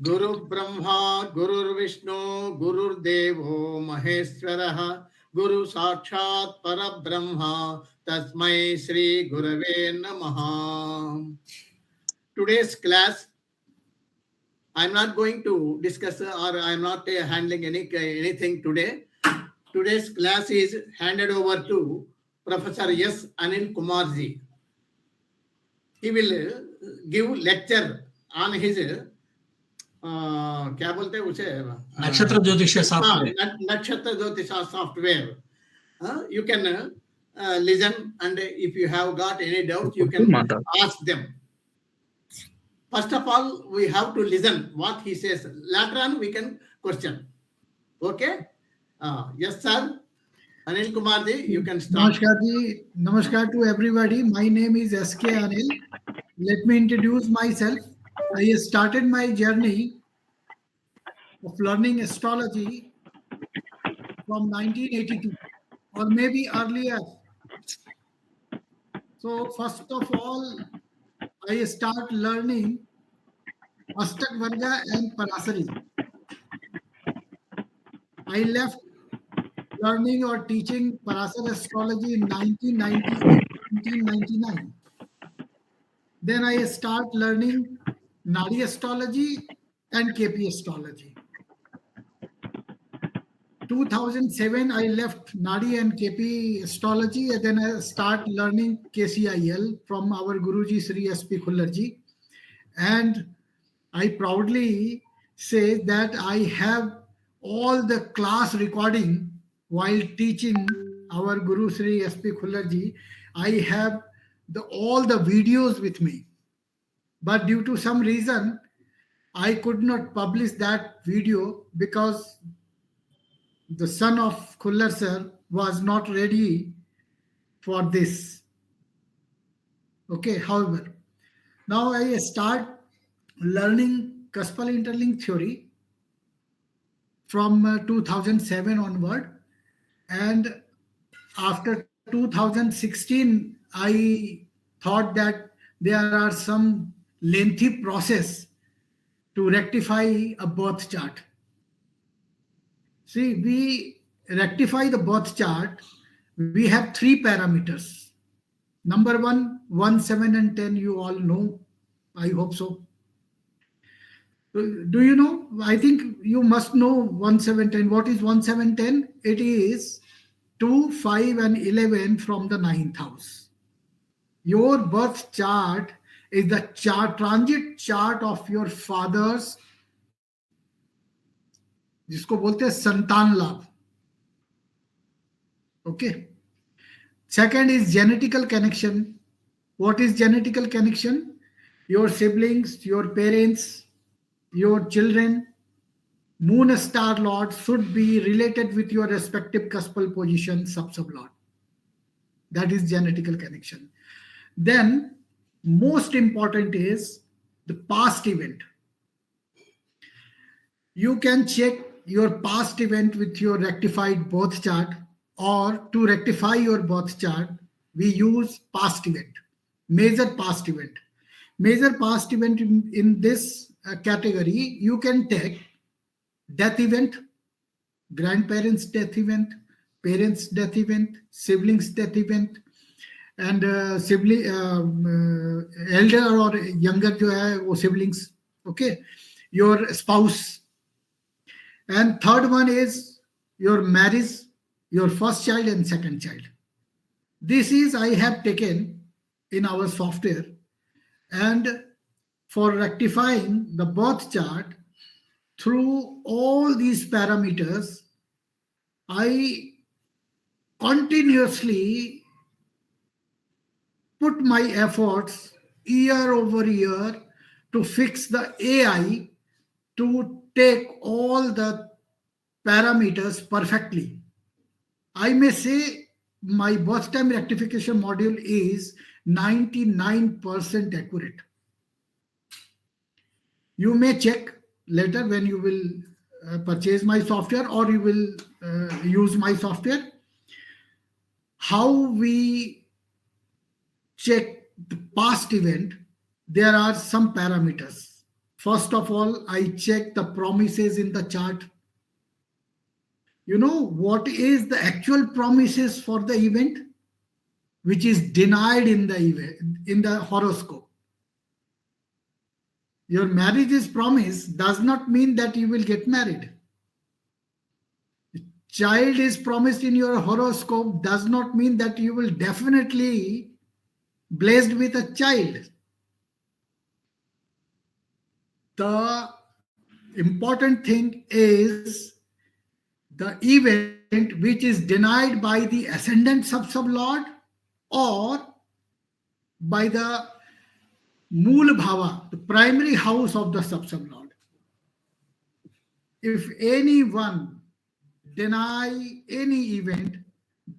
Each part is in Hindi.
Guru Brahma, Guru Vishnu, Guru Devo Maheswara, Guru Sakshat Parabrahma, Tasmai Sri Gurave Namaha. Today's class, I'm not going to discuss or I'm not handling anything today. Today's class is handed over to Professor S. Anil Kumarji. He will give lecture on his क्या बोलते हैं उसे नक्षत्र ज्योतिष सॉफ्टवेयर नक्षत्र ज्योतिष software you can listen, and if you have got any doubt you can ask them. First of all, we have to listen what he says. Later on we can question. Okay? Yes sir, Anil Kumar ji, you can start. Namaskar ji. Namaskar to everybody. My name is SK Anil. Let me introduce myself. I started my journey of learning astrology from 1982 or maybe earlier. So first of all, I start learning Astak Varga and Parasari. I left learning or teaching Parasar astrology in 1999. Then I start learning Nadi astrology and KP astrology. 2007, I left Nadi and KP astrology, and then I start learning KCIL from our Guruji Sri SP Khullarji. And I proudly say that I have all the class recording while teaching our Guru Sri SP Khullarji. I have all the videos with me. But due to some reason, I could not publish that video because the son of Khullar sir was not ready for this. Okay, however, now I start learning Kaspal interlink theory from 2007 onward, and after 2016 I thought that there are some lengthy process to rectify a birth chart. See, we rectify the birth chart. We have three parameters. Number 1, 1, 7 and 10, you all know. I hope so. Do you know? I think you must know 1, 7, 10. What is 1, 7, 10? It is 2, 5 and 11 from the 9th house. Your birth chart is the transit chart of your father's, जिसको बोलते हैं संतान लाभ. Okay. Second is genetical connection. What is genetical connection? Your siblings, your parents, your children, moon star lord should be related with your respective cuspal position, sub lord. That is genetical connection. Then most important is the past event. You can check your past event with your rectified birth chart, or to rectify your birth chart, we use past event, major past event. Major past event in this category, you can take death event, grandparents death event, parents death event, siblings death event, and sibling elder or younger जो है वो siblings. Okay, your spouse. And third one is your marriage, your first child and second child. This is I have taken in our software, and for rectifying the birth chart through all these parameters, I continuously put my efforts year over year to fix the AI to take all the parameters perfectly. I may say my birth time rectification module is 99% accurate. You may check later when you will purchase my software or you will use my software, how we check the past event. There are some parameters. First of all, I check the promises in the chart. You know what is the actual promises for the event, which is denied in the event, in the horoscope. Your marriage is promised does not mean that you will get married. Child is promised in your horoscope does not mean that you will definitely blessed with a child. The important thing is the event which is denied by the ascendant sub-sublord or by the Mool Bhava, the primary house of the sub-sublord. If anyone deny any event,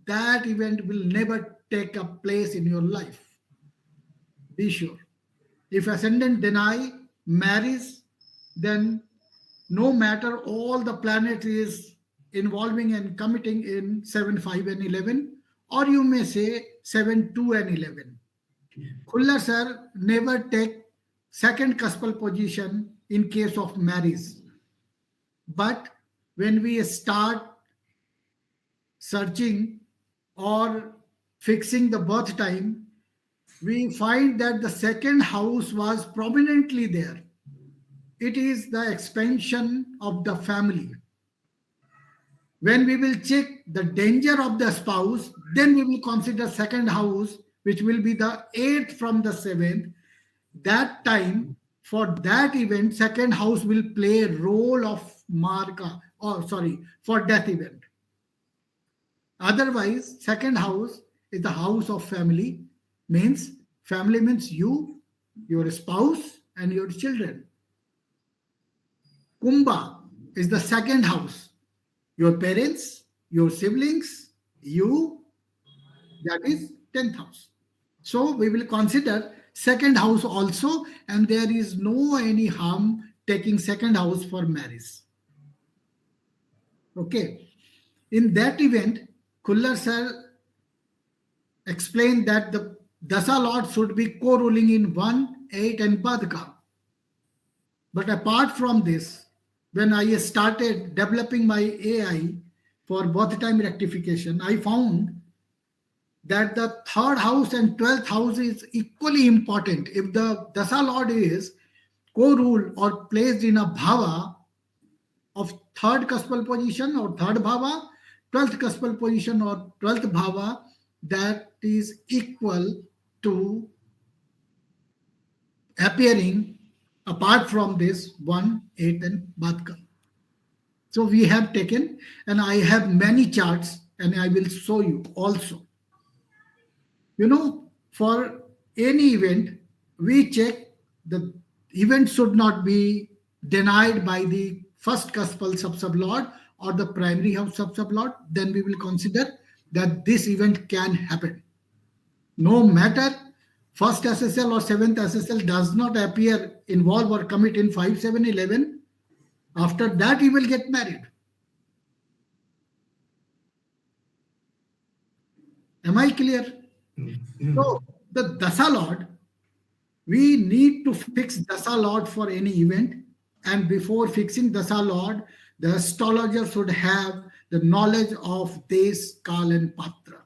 that event will never take a place in your life. Be sure. If ascendant deny marriage, then no matter all the planet is involving and committing in 7, 5 and 11, or you may say 7, 2 and 11. Khullar sir never take second cuspal position in case of marriage. But when we start searching or fixing the birth time, we find that the second house was prominently there. It is the expansion of the family. When we will check the danger of the spouse, then we will consider second house, which will be the 8th from the 7th. That time, for that event, second house will play a role of for death event. Otherwise, second house is the house of family. Family means you, your spouse, and your children. Kumbha is the second house. Your parents, your siblings, you, that is 10th house. So we will consider second house also, and there is no any harm taking second house for marriage. Okay. In that event, Khullar sir explained that the Dasa Lord should be co-ruling in 1, 8 and Badka. But apart from this, when I started developing my AI for birth time rectification, I found that the 3rd house and 12th house is equally important. If the Dasa Lord is co-ruled or placed in a bhava of 3rd cuspal position or 3rd bhava, 12th cuspal position or 12th bhava, that is equal to appearing apart from this 1, 8 and Badka. So we have taken, and I have many charts, and I will show you also. You know, for any event, we check the event should not be denied by the first cuspal sub-sublord or the primary house sub-sublord. Then we will consider that this event can happen. No matter first SSL or 7th SSL does not appear, involve or commit in 5, 7, 11. After that, he will get married. Am I clear? So the Dasa Lord, we need to fix Dasa Lord for any event. And before fixing Dasa Lord, the astrologer should have the knowledge of Des, Kal and Patra.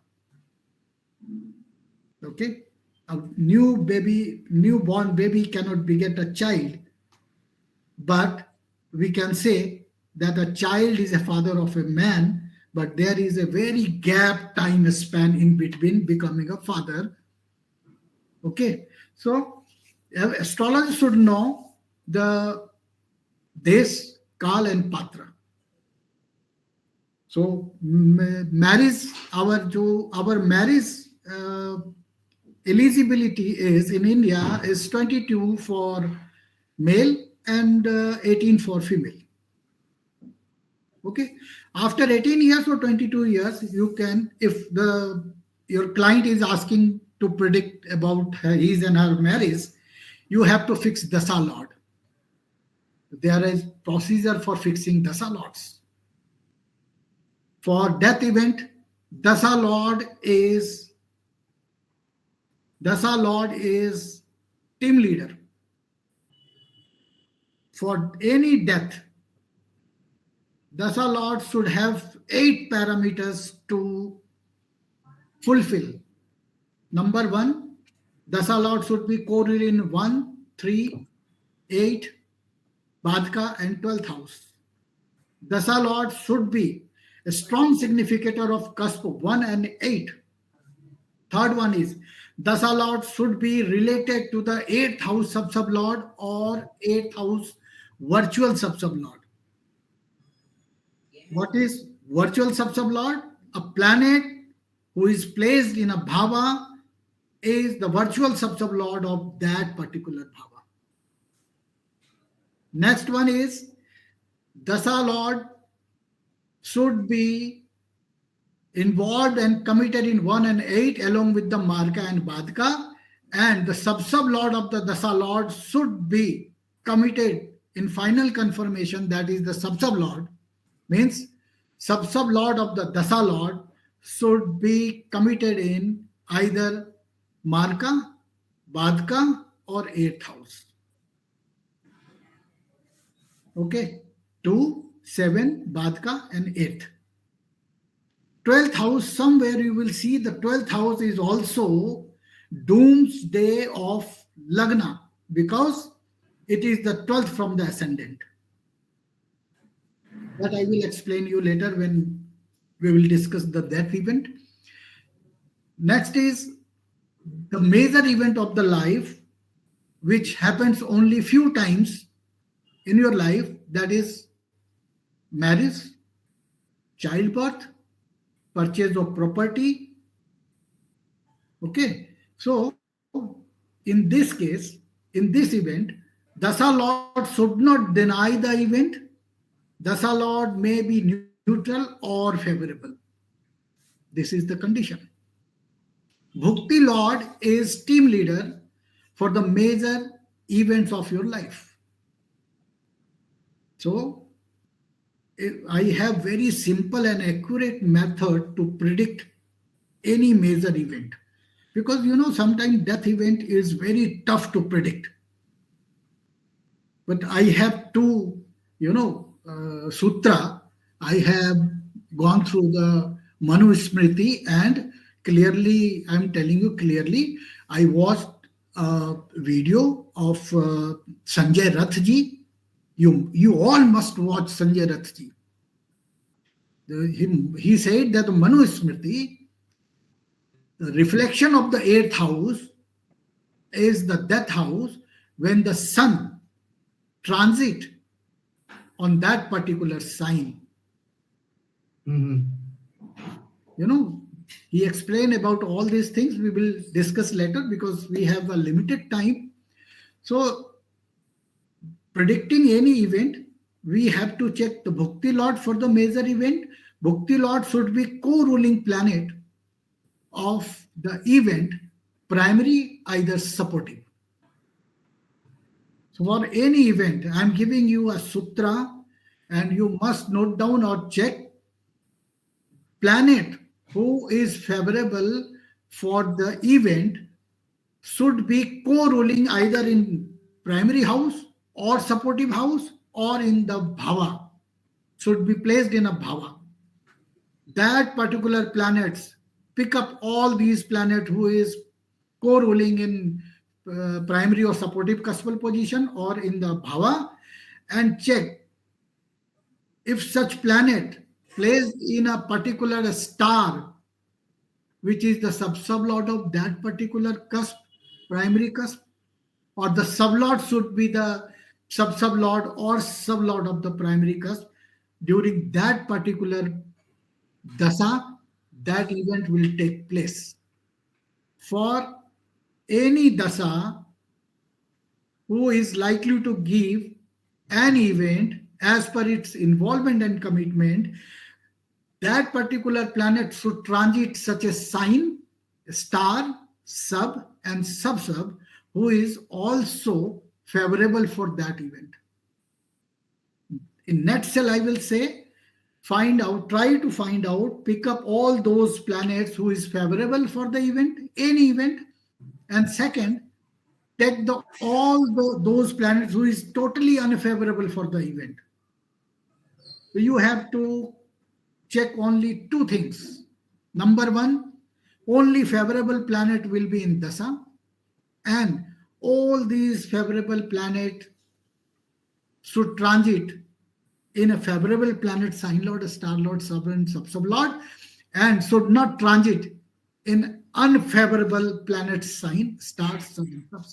Okay? A newborn baby cannot beget a child, but we can say that a child is a father of a man, but there is a very gap time span in between becoming a father. Okay, so astrologer should know the Des, Kal and Patra. So marriage, our marriage eligibility is in India is 22 for male and 18 for female. Okay, after 18 years or 22 years, you can, if your client is asking to predict about his and her marriage, you have to fix Dasa Lord. There is procedure for fixing Dasa Lords. For death event, Dasa Lord is team leader. for any death, Dasa Lord should have 8 parameters to fulfill. Number 1, Dasa Lord should be coded in 1, 3, 8, Badka and 12th house. Dasa Lord should be a strong significator of cusp 1 and 8. Third one is Dasa Lord should be related to the 8th house sub-lord or 8th house virtual sub-lord. What is virtual sub-lord? A planet who is placed in a bhava is the virtual sub-lord of that particular bhava. Next one is Dasa Lord should be involved and committed in 1 and 8 along with the Marka and Badka, and the sub-lord of the Dasa Lord should be committed in final confirmation, that is the sub-lord, means sub-lord of the Dasa Lord should be committed in either Marka, Badka or 8th house. Okay, 2, 7, Badka and 8th. 12th house, somewhere you will see the 12th house is also doomsday of Lagna because it is the 12th from the ascendant. That I will explain you later when we will discuss the death event. Next is the major event of the life, which happens only few times in your life, that is marriage, childbirth, purchase of property. Okay, so in this case, in this event, Dasa Lord should not deny the event. Dasa Lord may be neutral or favorable. This is the condition. Bhukti Lord is team leader for the major events of your life. So I have very simple and accurate method to predict any major event, because sometimes death event is very tough to predict. But I have two, sutra. I have gone through the Manu Smriti, and clearly, I'm telling you clearly, I watched a video of Sanjay Rath ji. You all must watch Sanjay Rath ji. He said that the Manu Smriti, the reflection of the 8th house is the death house when the sun transit on that particular sign. He explained about all these things. We will discuss later because we have a limited time. So predicting any event, we have to check the Bhukti Lord for the major event. Bhukti Lord should be co-ruling planet of the event, primary, either supportive. So for any event, I am giving you a sutra and you must note down or check planet who is favorable for the event should be co-ruling either in primary house or supportive house or in the bhava, should be placed in a bhava. That particular planets, pick up all these planets who is co-ruling in primary or supportive cuspal position or in the bhava, and check if such planet placed in a particular star, which is the sub-lord of that particular cusp, primary cusp, or the sub-lord should be the sub-lord or sub-lord of the primary cusp. During that particular dasa, that event will take place. For any dasa who is likely to give an event as per its involvement and commitment, that particular planet should transit such a sign, star, sub and sub-sub, who is also favorable for that event. In nutshell, I will say, find out, try to find out, pick up all those planets who is favorable for the event, any event. And second, take those planets who is totally unfavorable for the event. So you have to check only two things. Number one, only favorable planet will be in Dasa, and all these favorable planet should transit in a favorable planet sign lord, star lord, sovereign, sub lord, and should not transit in unfavorable planet sign, star, sub, sub.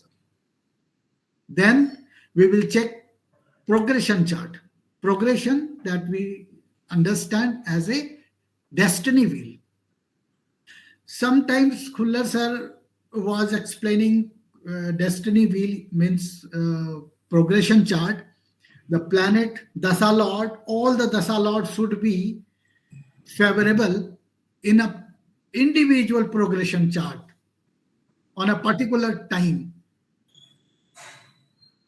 Then we will check progression chart. Progression that we understand as a destiny wheel. Sometimes Khuller sir was explaining destiny wheel means progression chart. The planet Dasa Lord, all the Dasa Lords should be favorable in a individual progression chart on a particular time.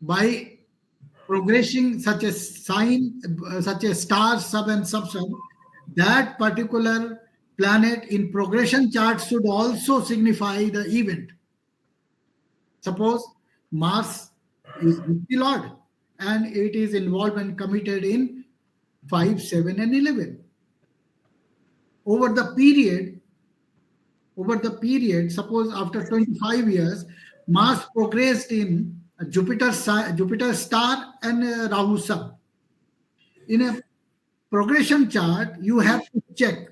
By progressing such a sign, such a star, sub and sub-sub, that particular planet in progression chart should also signify the event. Suppose Mars is the Lord and it is involved and committed in 5, 7 and 11. Over the period, suppose after 25 years, Mars progressed in Jupiter star and Rahu sub. In a progression chart, you have to check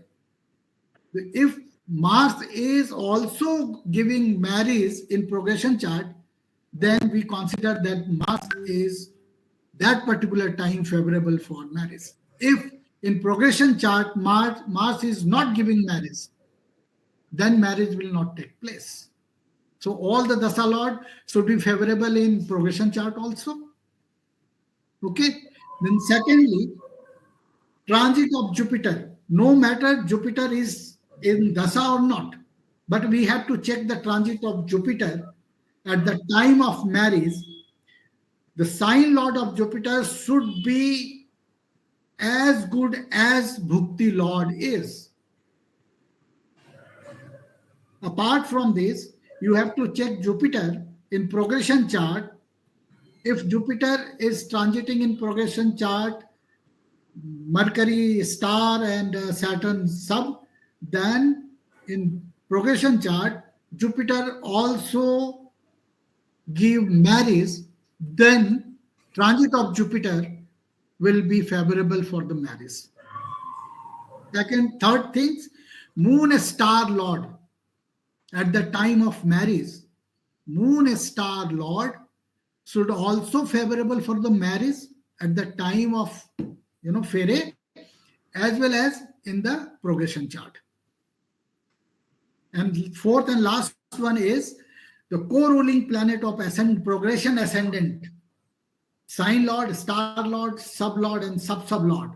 if Mars is also giving marriage in progression chart, then we consider that Mars is that particular time favorable for marriage. If in progression chart Mars is not giving marriage, then marriage will not take place. So all the Dasa Lord should be favorable in progression chart also. Okay. Then secondly, transit of Jupiter. No matter Jupiter is in Dasa or not, but we have to check the transit of Jupiter at the time of marriage. The sign lord of Jupiter should be as good as Bhukti Lord is. Apart from this, you have to check Jupiter in progression chart. If Jupiter is transiting in progression chart, Mercury star and Saturn sub, then in progression chart, Jupiter also give marriage, then transit of Jupiter will be favorable for the marriage. Third things, moon star lord. At the time of marriage, moon star lord should also favorable for the marriage at the time of Fere, as well as in the progression chart. And fourth and last one is the co-ruling planet of progression ascendant, sign lord, star lord, sub lord and sub lord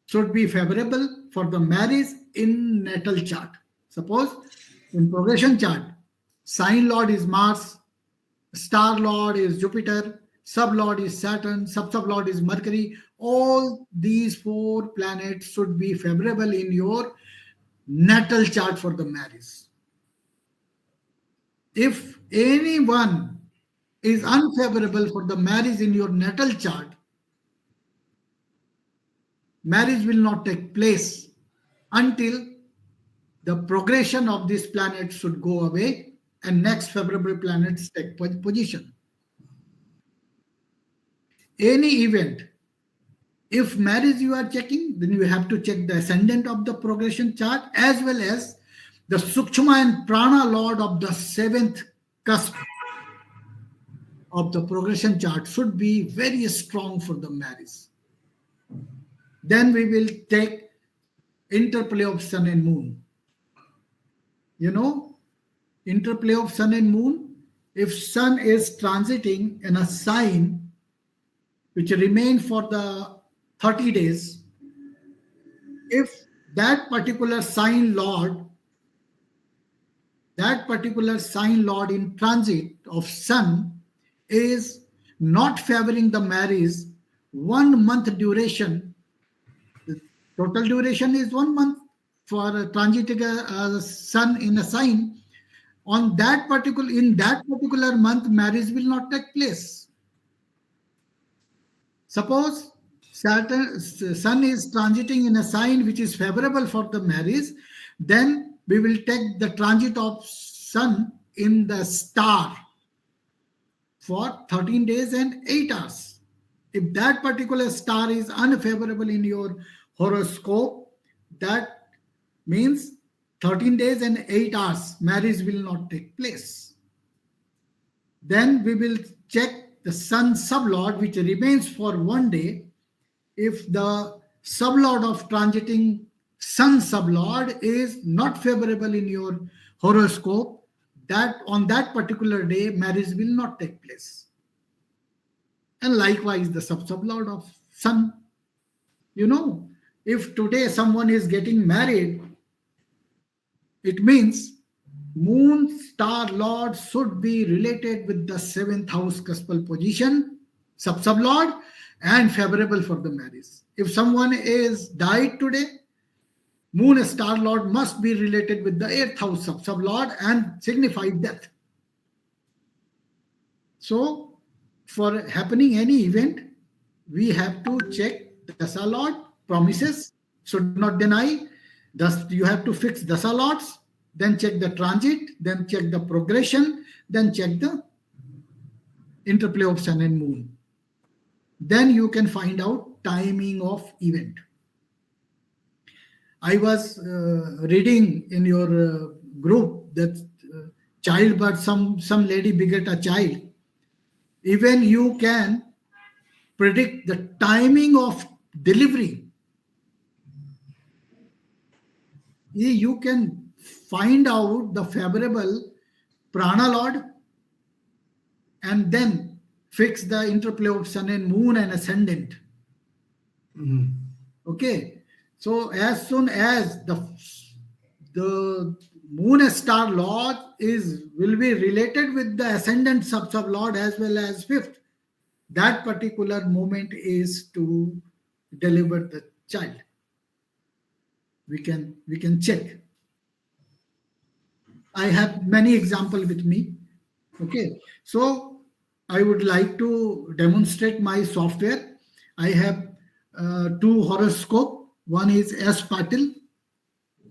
should be favorable for the marriage in natal chart. Suppose in progression chart, sign lord is Mars, star lord is Jupiter, sub lord is Saturn, sub lord is Mercury. All these four planets should be favorable in your natal chart for the marriage. If anyone is unfavorable for the marriage in your natal chart, marriage will not take place until the progression of this planet should go away and next favorable planets take position. Any event, if marriage you are checking, then you have to check the ascendant of the progression chart as well as the Sukshma and Prana Lord of the 7th cusp of the progression chart should be very strong for the marriage. Then we will take interplay of sun and moon. Interplay of sun and moon. If sun is transiting in a sign which remain for the 30 days, if that particular sign lord in transit of sun is not favoring the marriage, 1 month duration, the total duration is 1 month for transiting sun in a sign. in that particular month, marriage will not take place. Suppose sun is transiting in a sign which is favorable for the marriage, then we will take the transit of sun in the star for 13 days and 8 hours. If that particular star is unfavorable in your horoscope, that means 13 days and 8 hours marriage will not take place. Then we will check the sun sublord, which remains for 1 day. If the sublord of transiting sun sublord is not favorable in your horoscope, that on that particular day marriage will not take place. And likewise the sublord of sun. You know, if today someone is getting married, it means moon star lord should be related with the 7th house cuspal position, sublord, and favorable for the marriage. If someone is died today, moon star lord must be related with the 8th house sublord and signify death. So for happening any event, we have to check the Dasa Lord promises, should not deny. Thus, you have to fix Dasa Lords, then check the transit, then check the progression, then check the interplay of sun and moon. Then you can find out timing of event. I was reading in your group that childbirth, some lady beget a child. Even you can predict the timing of delivery. You can find out the favorable prana lord and then fix the interplay of sun and moon and ascendant. Okay, so as soon as the moon star lord will be related with the ascendant sublord as well as 5th, that particular moment is to deliver the child. We can check. I have many examples with me. Okay, so I would like to demonstrate my software. I have 2 horoscope. One is S. Patil.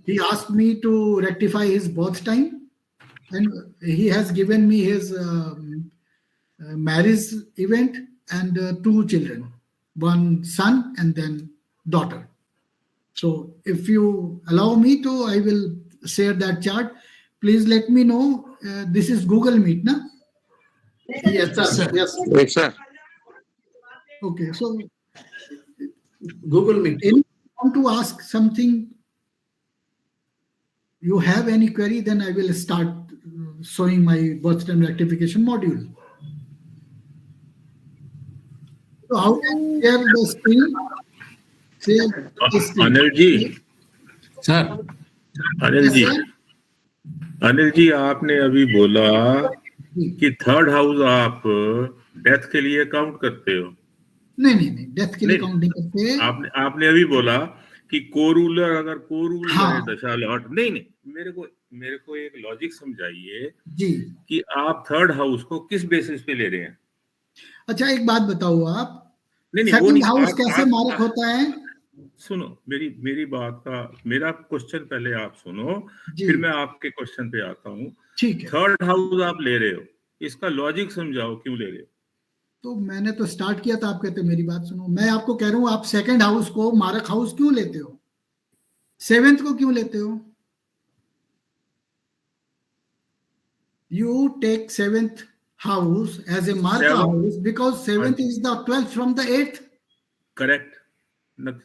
He asked me to rectify his birth time, and he has given me his marriage event and 2 children, 1 son and then daughter. So if you allow me to, I will share that chart. Please let me know. This is Google Meet, na? Yes, sir. Sir. Yes. Yes, sir. Okay, so Google Meet. if you want to ask something, you have any query, then I will start showing my birth time rectification module. So how can I share the screen? Share the screen. Anil ji, sir Anil Yes, ji, sir? Anil ji, आपने अभी बोला जी। कि 3rd हाउस आप डेथ के लिए काउंट करते हो। नहीं, डेथ के लिए नहीं, काउंट नहीं करते। आपने अभी बोला कि कोरूलर अगर कोरूल हाँ। रहे दशा लॉट, नहीं, मेरे को एक लॉजिक समझाइए जी, कि आप 3rd हाउस को किस बेसिस पे ले रहे हैं? अच्छा एक बात बताओ आप, नहीं, वो सेकंड नहीं, हाउस आप कैसे मार्क होता है? सुनो, मेरी बात का मेरा क्वेश्चन पहले आप सुनो, जी। फिर मैं आपके क्वेश्चन पे आता हूँ। ठीक है। 3rd हाउस आप ले रहे हो, इसका लॉजिक समझाओ, क्यों ले रहे हो? तो मैंने तो स्टार्ट किया था, आप कहते हो मेरी बात सुनो। मैं आपको कह रहा हूँ, आप सेकंड हाउस को मार्क हाउस क्यों लेते हो, 7th को क्यों लेते हो? You take 7th house as a mark house because 7th is the 12th from the 8th. Correct.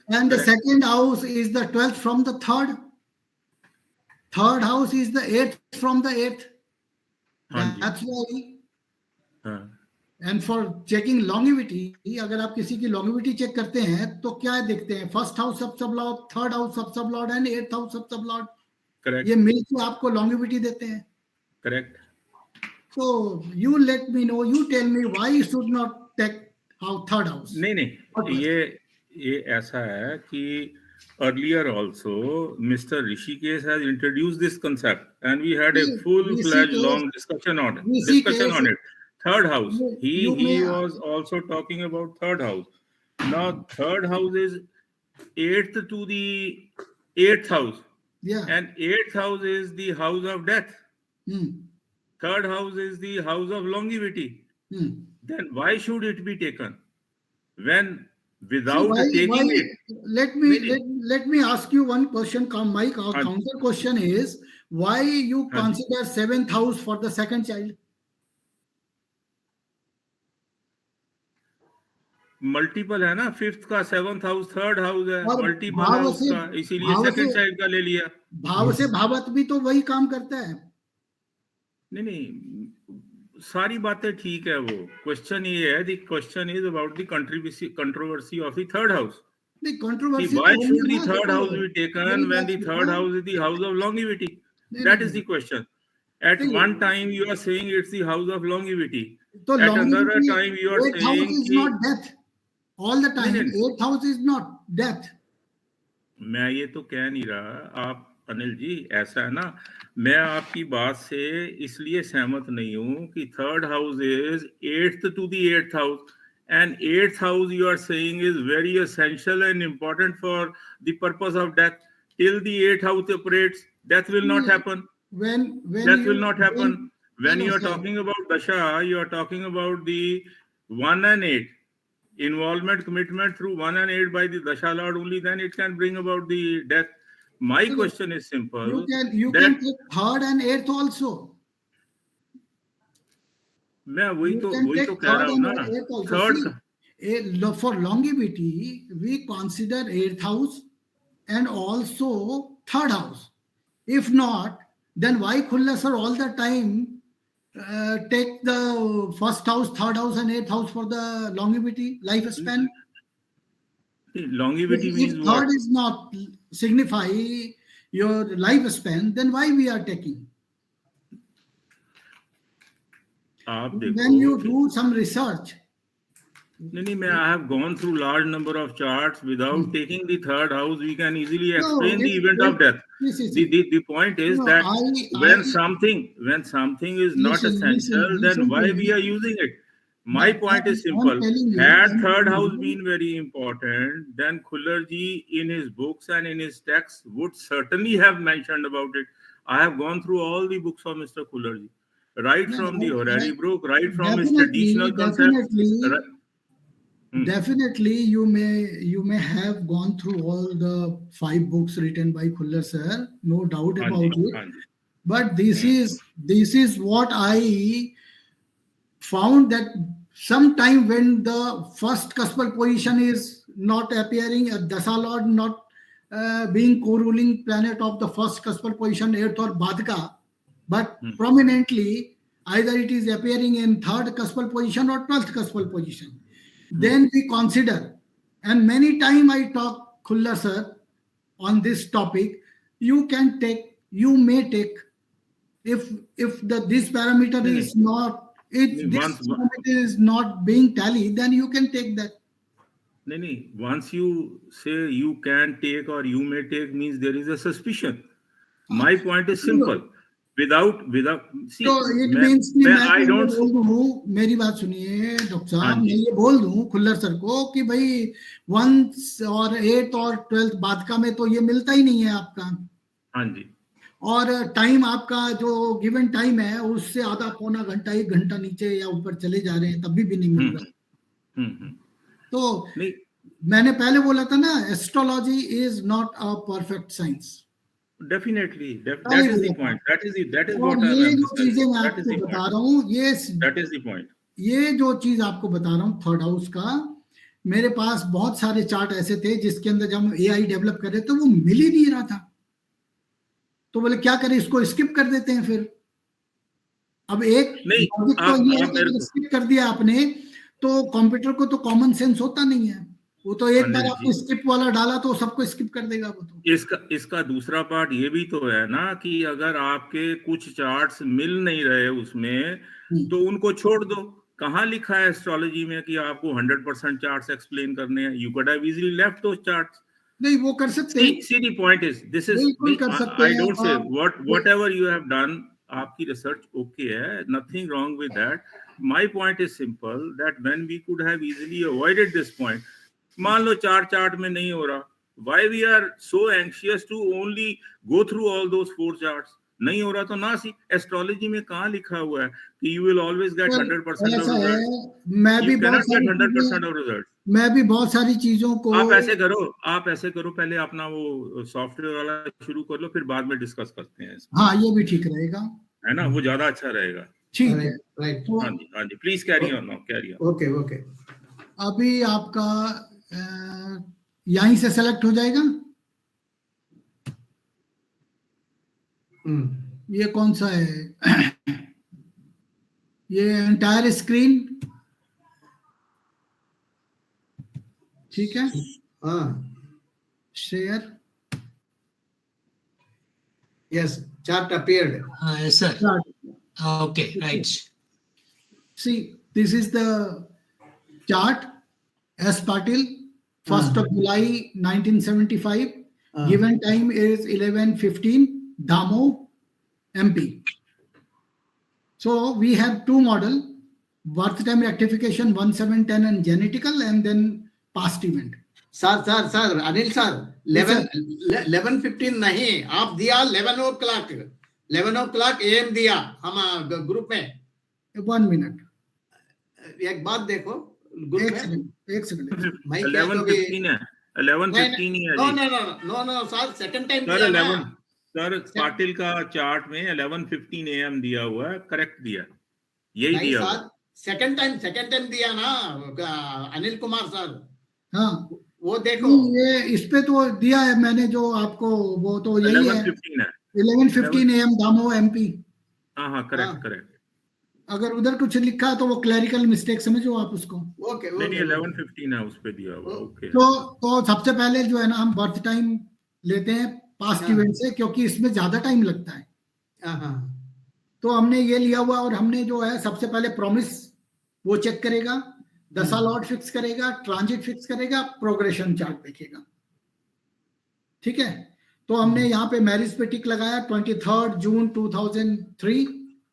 And the second house is the 12th from the 3rd. Third house is the 8th from the 8th. That's why. And for checking longevity, अगर आप किसी की longevity check करते हैं तो क्या देखते हैं? First house sublord, third house sublord and 8th house sublord. Correct. ये मिलकर आपको longevity देते हैं. Correct. So you let me know, you tell me why you should not take third house. नहीं, ये ऐसा है कि earlier also, Mr. Rishikesh has introduced this concept, and we had a See, full-fledged Rishikesh- long discussion on it. Rishikesh- Third house. You He may- was also talking about third house. Now, third house is 8th to the 8th house, Yeah. and 8th house is the house of death. Hmm. Third house is the house of longevity. Hmm. Then why should it be taken? When See, without taking it, let me ask you one question. My counter question is, why you consider 7th house for the second child? Multiple है ना, फिफ्थ का, सेवंथ हाउस, थर्ड हाउस है, और मल्टीपल भाव है से- उसका, इसीलिए भाव सेकंड से- चाइल्ड का ले लिया। भाव से भावत भी तो वही काम करता है। नहीं, सारी बातें ठीक है। वो क्वेश्चन ये है, the question is about the controversy of the third house. नहीं, controversy Why should the third house be taken when the third house is the house of longevity? That is the question. At one time you are saying it's the house of longevity. तो At another longevity, time you are 8th house saying is कि not death. All the time, नहीं, 8th house is not death. मैं ये तो कह नहीं रहा। आप अनिल जी, ऐसा है ना, मैं आपकी बात से इसलिए सहमत नहीं हूं कि third house is 8th to the 8th house, and 8th house you are saying is very essential and important for the purpose of death. Till the 8th house operates, death will not happen. When Death you- will not happen. When No, you are sir. talking about dasha, you are talking about the 1 and 8 involvement, commitment through 1 and 8 by the dasha lord. Only then it can bring about the death. My No, question is simple. you that- can take 3rd and 8th also. मैं वही You तो can take कह रहा 3rd हूँ ना। and 8th also. Third See, for longevity, we consider 8th house and also 3rd house. If not, then why Khulla sir all the time take the 1st house, 3rd house and 8th house for the longevity, lifespan? longevity If means 3rd what? is not signify your lifespan, then why we are taking? आप When देखो, you do some research, नहीं, मैं I have gone through large number of charts without taking the third house. We can easily explain the event of death. The point is that when something is not essential, then why we are using it? My point is simple. Had third house been very important, then Khullarji in his books and in his texts would certainly have mentioned about it. I have gone through all the books of Mr. Khullarji, right from the Horary book, right from his traditional concepts. Definitely, you may have gone through all the 5 books written by Khullar sir, no doubt about it. But this is what I found, that sometime when the first cuspal position is not appearing, a Dasa Lord not being co-ruling planet of the first cuspal position, 8th or Badka, but prominently either it is appearing in 3rd cuspal position or 12th cuspal position. Then we consider, and many time I talk Khullar sir on this topic. You may take, if this parameter is not, if this parameter is not being tallied, then you can take that. No. Once you say you can take or you may take, means there is a suspicion. My point is simple. Without see, तो it means कि I don't बोल दूं, मेरी बात सुनिए डॉक्टर साहब, मैं ये बोल दूं खुल्लर सर को कि भाई 1 और 8 और 12th बादका में तो ये मिलता ही नहीं है आपका। हाँ जी। और टाइम आपका जो गिवन टाइम है उससे आधा पौना घंटा 1 घंटा नीचे या ऊपर चले जा रहे हैं, तब भी नहीं मिल रहा। तो मैंने पहले बोला था ना, astrology is not a perfect science. Definitely, that is the point. That is what I am. ये जो चीजें मैं आपको बता रहा हूँ, that is the point. ये जो चीज आपको बता रहा हूँ थर्ड हाउस का, मेरे पास बहुत सारे चार्ट ऐसे थे जिसके अंदर जब हम AI डेवलप कर रहे थे वो मिल ही नहीं रहा था। तो बोले क्या करें, इसको स्किप कर देते हैं। फिर अब एक तो स्किप कर दिया आपने, तो कंप्यूटर को तो कॉमन सेंस होता नहीं है, वो तो एक बार आपने स्किप वाला डाला तो सबको स्किप कर देगा वो तो। इसका दूसरा पार्ट ये भी तो है ना कि अगर आपके कुछ चार्ट्स मिल नहीं रहे उसमें, तो उनको छोड़ दो। कहाँ लिखा है एस्ट्रोलॉजी में कि आपको 100% चार्ट्स एक्सप्लेन करने हैं? You could have easily left those charts. नहीं वो कर सकते हैं, See, the point is, this is, बिल्कुल कर सकते I हैं। don't say और whatever you have done, आपकी research okay है, nothing wrong with that. My point is simple, that when we could have easily avoided this point, मान लो चार्ट में नहीं हो रहा, why we are so anxious to only go through all those 4 charts? नहीं हो रहा तो ना सी। एस्ट्रोलॉजी में कहाँ लिखा हुआ है कि you will always get 100% of results? मैं भी You cannot get 100% of results. मैं भी बहुत सारी चीजों को, आप ऐसे करो, पहले अपना वो सॉफ्टवेयर वाला शुरू कर लो, फिर बाद में डिस्कस करते हैं। हाँ ये भी ठीक रहेगा, है ना, वो ज्यादा अच्छा रहेगा। ठीक है, राइट। तो हाँ जी, please carry on now, carry on. Okay. अभी आपका यहीं से सेलेक्ट हो जाएगा। ये कौन सा है? ये एंटायर स्क्रीन, ठीक है, share, yes, chart appeared. yes sir. Okay, right. See, this is the chart. S. Patil, 1st of July 1975. Given time is 11:15. Damo, MP. So we have two model: birth time rectification 1710 and genetical, and then past event. Sir Anil sir, 11:15 नहीं, आप दिया 11 o'clock AM दिया हम ग्रुप में। 1 minute, एक बात देखो ग्रुप में, एक सेकंड 11:15 है, 11:15 ही है। No sir, second time sir 11, sir Patil का चार्ट में 11:15 AM दिया हुआ है, करेक्ट दिया, यही दिया हुआ। सेकंड टाइम दिया ना अनिल कुमार सर। हाँ वो देखो, ये इस पे तो दिया है मैंने जो आपको, वो तो यही है 11:15 AM दामो MP। हाँ करेक्ट। अगर उधर कुछ लिखा है तो वो क्लरिकल मिस्टेक समझो आप उसको। ओके नहीं 11:15 है उस पे दिया हुआ। ओके, तो सबसे पहले जो है ना हम बर्थ टाइम लेते हैं पास्ट इवेंट से, क्योंकि इसमें ज्यादा टाइम लगता है। तो हमने ये लिया हुआ, और हमने जो है सबसे पहले प्रॉमिस वो चेक करेगा, दशा लॉर्ड फिक्स करेगा, ट्रांजिट फिक्स करेगा, प्रोग्रेशन चार्ट देखेगा, ठीक है। तो हमने यहाँ पे मैरिज पे टिक लगाया। 23 जून 2003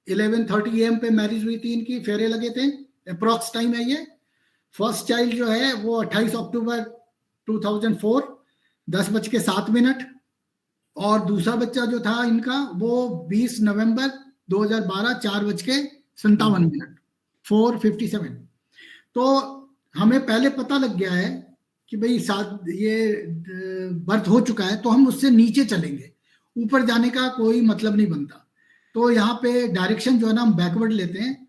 11:30 AM पे मैरिज हुई थी इनकी, फेरे लगे थे, अप्रॉक्स टाइम है ये। फर्स्ट चाइल्ड जो है वो 28 अक्टूबर 2004 10:07, और दूसरा बच्चा जो था इनका वो 20 नवंबर 2012 4:57 4:57। तो हमें पहले पता लग गया है कि भाई ये बर्थ हो चुका है, तो हम उससे नीचे चलेंगे, ऊपर जाने का कोई मतलब नहीं बनता। तो यहाँ पे डायरेक्शन जो है ना हम बैकवर्ड लेते हैं,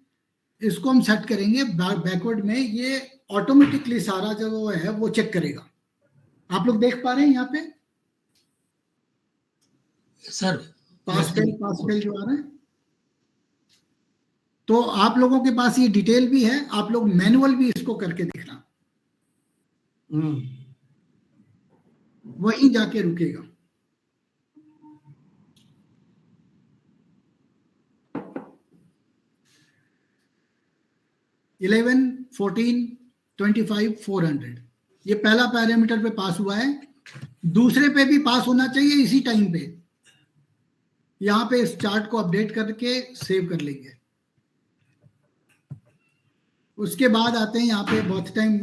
इसको हम सेट करेंगे बैकवर्ड में। ये ऑटोमेटिकली सारा जो है वो चेक करेगा। आप लोग देख पा रहे हैं यहाँ पे सर पास फेल जो आ रहा है। तो आप लोगों के पास ये डिटेल भी है, आप लोग मैनुअल भी इसको करके देखना, वहीं जाके रुकेगा। इलेवन 14 25 400 ये पहला पैरामीटर पे पास हुआ है। दूसरे पे भी पास होना चाहिए इसी टाइम पे। यहाँ पे इस चार्ट को अपडेट करके सेव कर लेंगे। उसके बाद आते हैं यहाँ पे बर्थ टाइम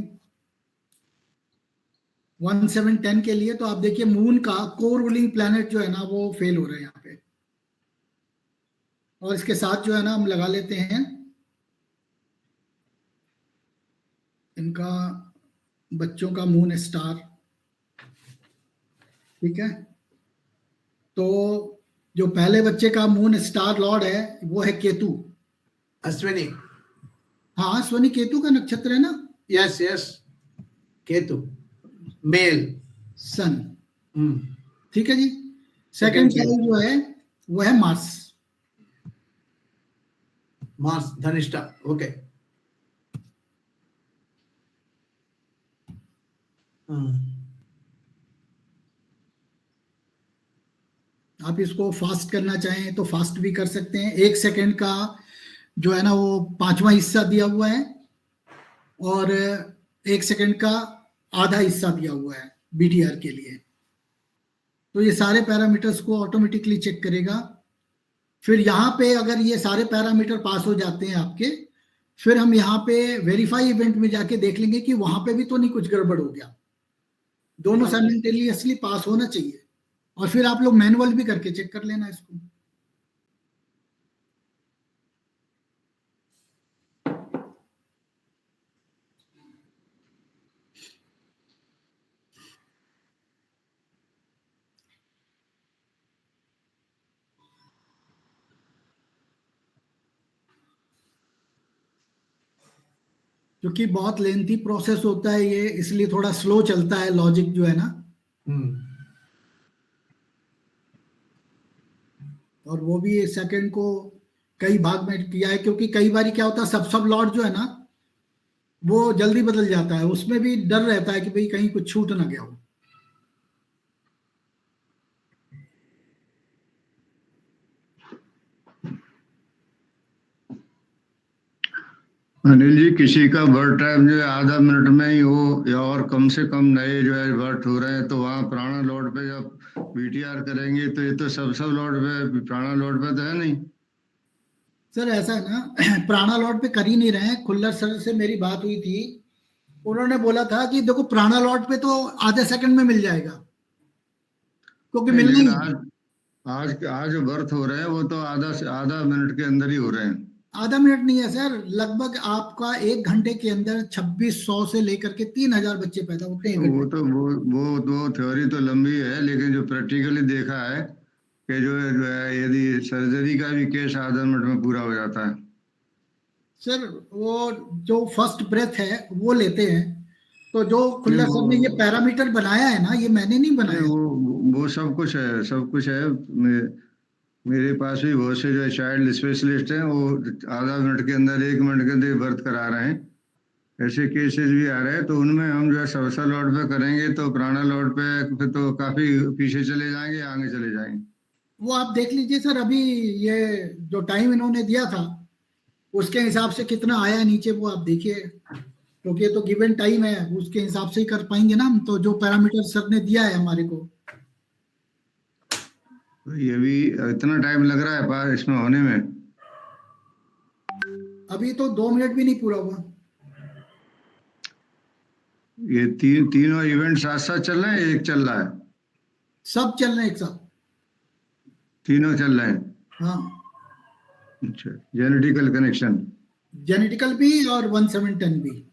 1710 के लिए। तो आप देखिए मून का को रूलिंग प्लैनेट जो है ना वो फेल हो रहा है यहाँ पे, और इसके साथ जो है ना हम लगा लेते हैं इनका बच्चों का मून स्टार, ठीक है। तो जो पहले बच्चे का मून स्टार लॉर्ड है वो है केतु, अश्विनी। हाँ अश्विनी केतु का नक्षत्र है ना। यस केतु मेल सन, ठीक है जी। सेकंड चाइल्ड जो है वो है मार्स धनिष्ठा। ओके, आप इसको फास्ट करना चाहें तो फास्ट भी कर सकते हैं। 1 सेकंड का जो है ना वो 5वां हिस्सा दिया हुआ है, और 1 सेकंड का आधा हिस्सा दिया हुआ है। BTR के लिए। तो ये सारे पैरामीटर्स को ऑटोमेटिकली चेक करेगा। फिर यहाँ पे अगर ये सारे पैरामीटर पास हो जाते हैं आपके, फिर हम यहाँ पे वेरीफाई इवेंट में जाके देख लेंगे कि वहां पे भी तो नहीं कुछ गड़बड़ हो गया। दोनों साइमल्टेनियसली पास होना चाहिए, और फिर आप लोग मैनुअल भी करके चेक कर लेना इसको। क्योंकि बहुत लेंथी प्रोसेस होता है ये, इसलिए थोड़ा स्लो चलता है लॉजिक जो है ना। और वो भी सेकंड को कई भाग में किया है, क्योंकि कई बार क्या होता है सब लॉट जो है ना वो जल्दी बदल जाता है, उसमें भी डर रहता है कि भाई कहीं कुछ छूट ना गया हो। अनिल जी, किसी का बर्थ टाइम जो है आधा मिनट में ही हो या और कम से कम नए जो है बर्थ हो रहे हैं, तो वहाँ प्राणा लोड पे जब BTR करेंगे तो ये तो सब लोड पे, प्राणा लोड पे तो है नहीं। सर ऐसा है ना, प्राणा लोड पे कर ही नहीं रहे हैं। खुल्लर सर से मेरी बात हुई थी, उन्होंने बोला था कि देखो प्राणा लोड पे तो आधे सेकंड में मिल जाएगा, क्योंकि मिलना ही आज जो बर्थ हो रहे हैं वो तो आधा मिनट के अंदर ही हो रहे हैं। आधा मिनट नहीं है सर, लगभग आपका 1 घंटे के अंदर 2600 से लेकर के 3000 बच्चे पैदा होते हैं। वो थ्योरी तो लंबी है, लेकिन जो प्रैक्टिकली देखा है कि जो है यदि सर्जरी का भी केस आधा मिनट में पूरा हो जाता है। सर वो जो फर्स्ट ब्रेथ है वो लेते हैं, तो जो खुल्लर सर ने ये पैरामीटर बनाया है ना, ये मैंने नहीं बनाया। वो सब कुछ है। मेरे पास भी बहुत से जो चाइल्ड स्पेशलिस्ट हैं, वो आधा मिनट के अंदर 1 मिनट के अंदर बर्थ करा रहे हैं। ऐसे केसेस भी आ रहे हैं, तो उनमें हम जो है सबसा लोड पे करेंगे तो प्राणा लोड पे फिर तो काफी पीछे चले जाएंगे, आगे चले जाएंगे। वो आप देख लीजिए सर, अभी ये जो टाइम इन्होंने दिया था उसके हिसाब से कितना आया नीचे, वो आप देखिए, क्योंकि ये तो गिवन टाइम है, उसके हिसाब से ही कर पाएंगे ना हम। तो जो पैरामीटर सर ने दिया है हमारे को, तो ये भी इतना टाइम लग रहा है पास इसमें होने में। अभी तो 2 मिनट भी नहीं पूरा हुआ। ये तीनों इवेंट साथ साथ चल रहे हैं, एक चल रहा है? सब चल रहे हैं एक साथ, तीनों चल रहे हैं। हाँ। अच्छा, जेनेटिकल कनेक्शन, जेनेटिकल भी और 1710 भी,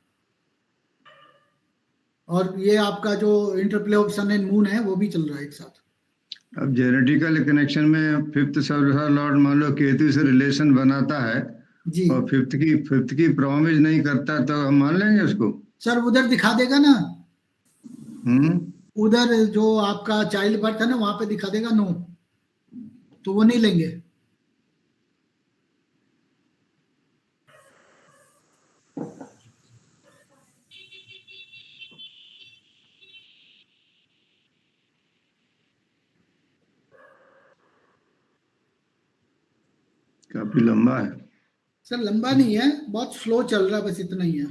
और ये आपका जो interplay of sun and moon है वो भी चल रहा है एक साथ। अब जेनेटिकल कनेक्शन में फिफ्थ सबसा लॉर्ड मान लो केतु से रिलेशन बनाता है जी, और फिफ्थ की प्रॉमिस नहीं करता, तो हम मान लेंगे उसको? सर उधर दिखा देगा ना, हम्म। उधर जो आपका चाइल्ड बर्थ है ना वहां पे दिखा देगा नो, तो वो नहीं लेंगे। काफी लंबा है सर लंबा नहीं है, बहुत स्लो चल रहा, बस इतना ही है।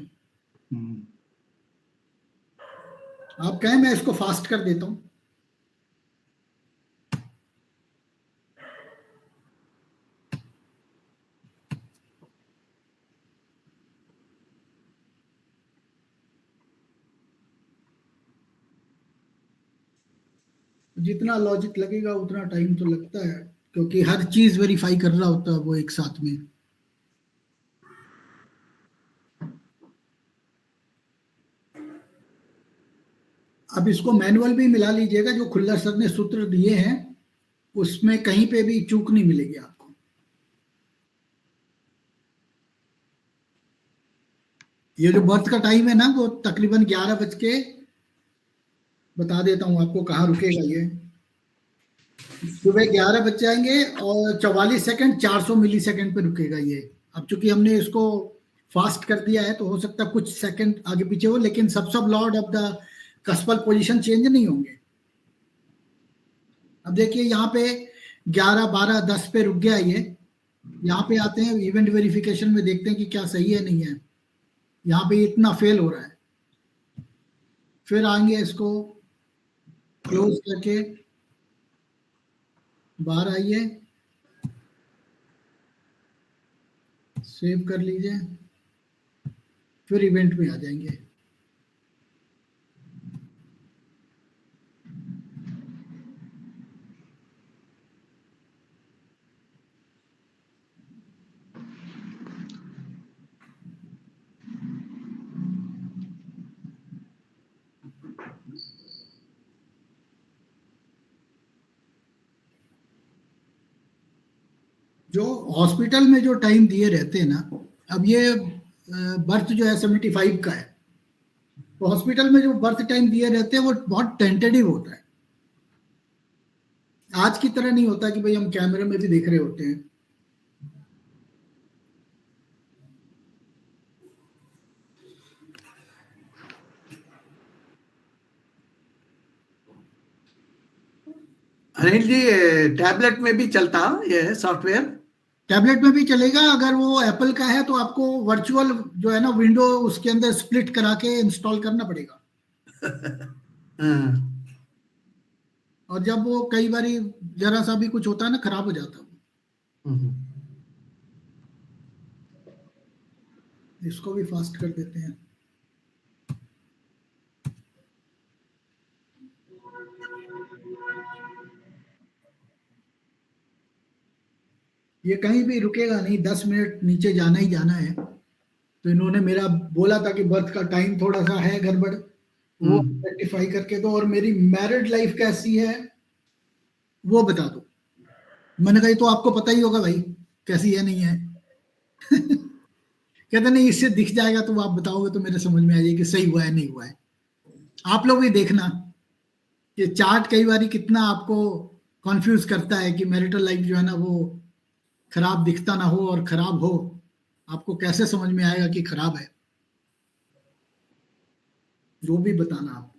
आप कहें मैं इसको फास्ट कर देता हूं। जितना लॉजिक लगेगा उतना टाइम तो लगता है, क्योंकि हर चीज वेरीफाई कर रहा होता है वो एक साथ में। अब इसको मैनुअल भी मिला लीजिएगा, जो खुल्लर सर ने सूत्र दिए हैं उसमें कहीं पे भी चूक नहीं मिलेगी आपको। ये जो बर्थ का टाइम है ना वो तकरीबन 11 बज के, बता देता हूं आपको कहाँ रुकेगा ये। सुबह 11 बज जाएंगे और 44 सेकंड 400 मिली सेकंड पे रुकेगा ये। अब चूंकि हमने इसको फास्ट कर दिया है तो हो सकता है कुछ सेकंड आगे पीछे हो, लेकिन सब Lord of the कस्पल position change नहीं होंगे। अब देखिए यहाँ पे 11, 12, 10 पे रुक गया ये। यहाँ पे आते हैं इवेंट वेरिफिकेशन में, देखते हैं कि क्या सही है नहीं है। यहाँ पे इतना फेल हो रहा है, फिर आएंगे इसको क्लोज करके बाहर आइए, सेव कर लीजिए, फिर इवेंट में आ जाएंगे। जो हॉस्पिटल में जो टाइम दिए रहते हैं ना, अब ये बर्थ जो है 75 का है, तो हॉस्पिटल में जो बर्थ टाइम दिए रहते हैं वो बहुत टेंटेटिव होता है। आज की तरह नहीं होता कि भाई हम कैमरे में भी देख रहे होते हैं। अनिल जी, टैबलेट में भी चलता ये सॉफ्टवेयर? टैबलेट में भी चलेगा, अगर वो एप्पल का है तो आपको वर्चुअल जो है ना विंडो उसके अंदर स्प्लिट करा के इंस्टॉल करना पड़ेगा। और जब वो कई बार जरा सा भी कुछ होता है ना, खराब हो जाता है। इसको भी फास्ट कर देते हैं। ये कहीं भी रुकेगा नहीं, 10 मिनट नीचे जाना ही जाना है। तो इन्होंने मेरा बोला था कि बर्थ का टाइम थोड़ा सा है गड़बड़, वो रेक्टिफाई करके दो, और मेरी मैरिड लाइफ कैसी है वो बता दो। मैंने कहा तो आपको पता ही होगा भाई कैसी है नहीं है। कहते नहीं, इससे दिख जाएगा तो आप बताओगे तो मेरे समझ में आ जाएगी कि सही हुआ है नहीं हुआ है। आप लोग भी देखना कि चार्ट कई बार कितना आपको कंफ्यूज करता है कि मैरिटल लाइफ जो है ना वो खराब दिखता ना हो, और खराब हो आपको कैसे समझ में आएगा कि खराब है, वो भी बताना आप।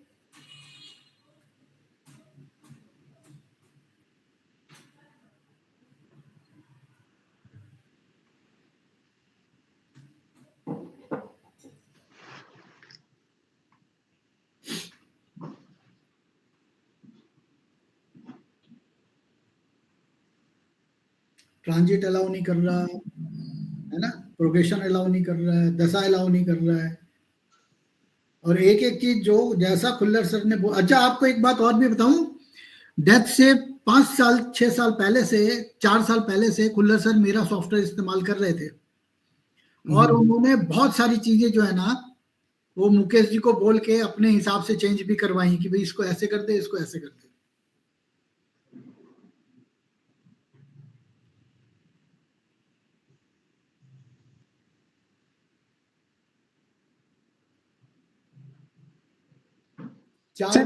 ट्रांजिट अलाउ नहीं कर रहा है ना, प्रोग्रेशन अलाउ नहीं कर रहा है, दशा अलाउ नहीं कर रहा है। और एक एक चीज जो जैसा खुल्लर सर ने अच्छा, आपको एक बात और भी बताऊं, डेथ से 5 साल 6 साल पहले से 4 साल पहले से खुल्लर सर मेरा सॉफ्टवेयर इस्तेमाल कर रहे थे, और उन्होंने बहुत सारी चीजें जो है ना वो मुकेश जी को बोल के अपने हिसाब से चेंज भी करवाई कि भाई इसको ऐसे कर दे, इसको ऐसे कर दे। Sir,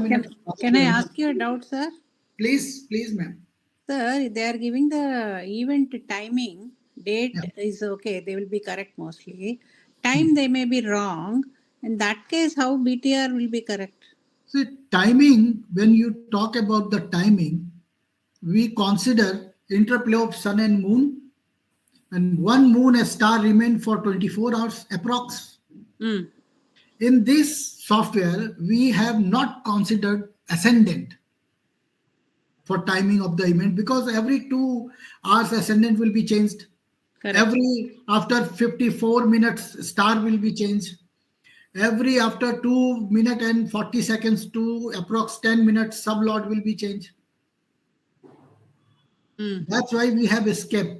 can I ask you a doubt, sir? Please, ma'am. Sir, they are giving the event timing, date is okay, they will be correct mostly. Time they may be wrong. In that case, how BTR will be correct? So timing, when you talk about the timing, we consider interplay of sun and moon, and one moon a star remain for 24 hours approx. In this software, we have not considered ascendant for timing of the event, because every 2 hours ascendant will be changed. Correct. Every after 54 minutes star will be changed. Every after 2 minutes and 40 seconds to approx 10 minutes sublord will be changed. That's why we have escape.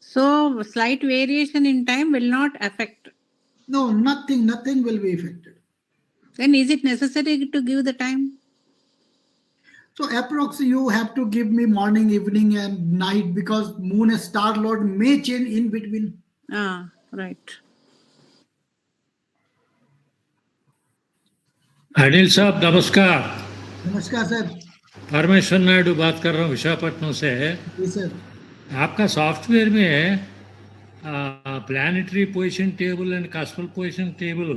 So slight variation in time will not affect. No, nothing will be affected. Then is it necessary to give the time? So approx you have to give me morning, evening and night, because moon and star lord may change in between. Right. Anil साहब नमस्कार। नमस्कार सर। परमेश्वर नायडू बात कर रहा हूँ विशाखापट्टनम से। जी सर। आपका सॉफ्टवेयर में planetary position table and cuspal position table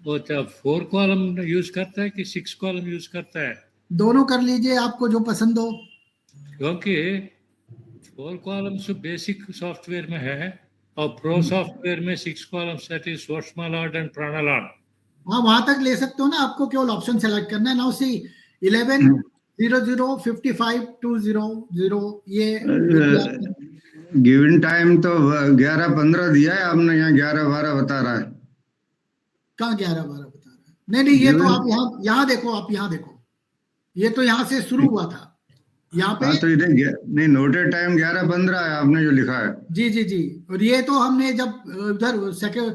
वो 4 कॉलम यूज करता है कि 6 कॉलम यूज करता है? दोनों कर लीजिए, आपको जो पसंद हो। क्योंकि 4 कॉलम्स बेसिक सॉफ्टवेयर में है और प्रो सॉफ्टवेयर में 6 कॉलम्स, दैट इज सूक्ष्म लॉर्ड एंड प्राण लॉर्ड। हाँ वहां तक ले सकते हो ना, आपको केवल ऑप्शन सेलेक्ट करना है। नाउ सी 11 00 55 200 ये गिवन टाइम तो 11:15 दिया है आपने, यहाँ 11:12 बता रहा है। कहाँ 11-12 बता रहा है? नहीं नहीं, ये तो आप यहाँ देखो, आप यहाँ देखो, ये तो यहाँ से शुरू हुआ था यहाँ पे। तो इधर नहीं, नोटेड टाइम 11:15 है आपने जो लिखा है। जी जी जी, और ये तो हमने जब उधर सेकेंड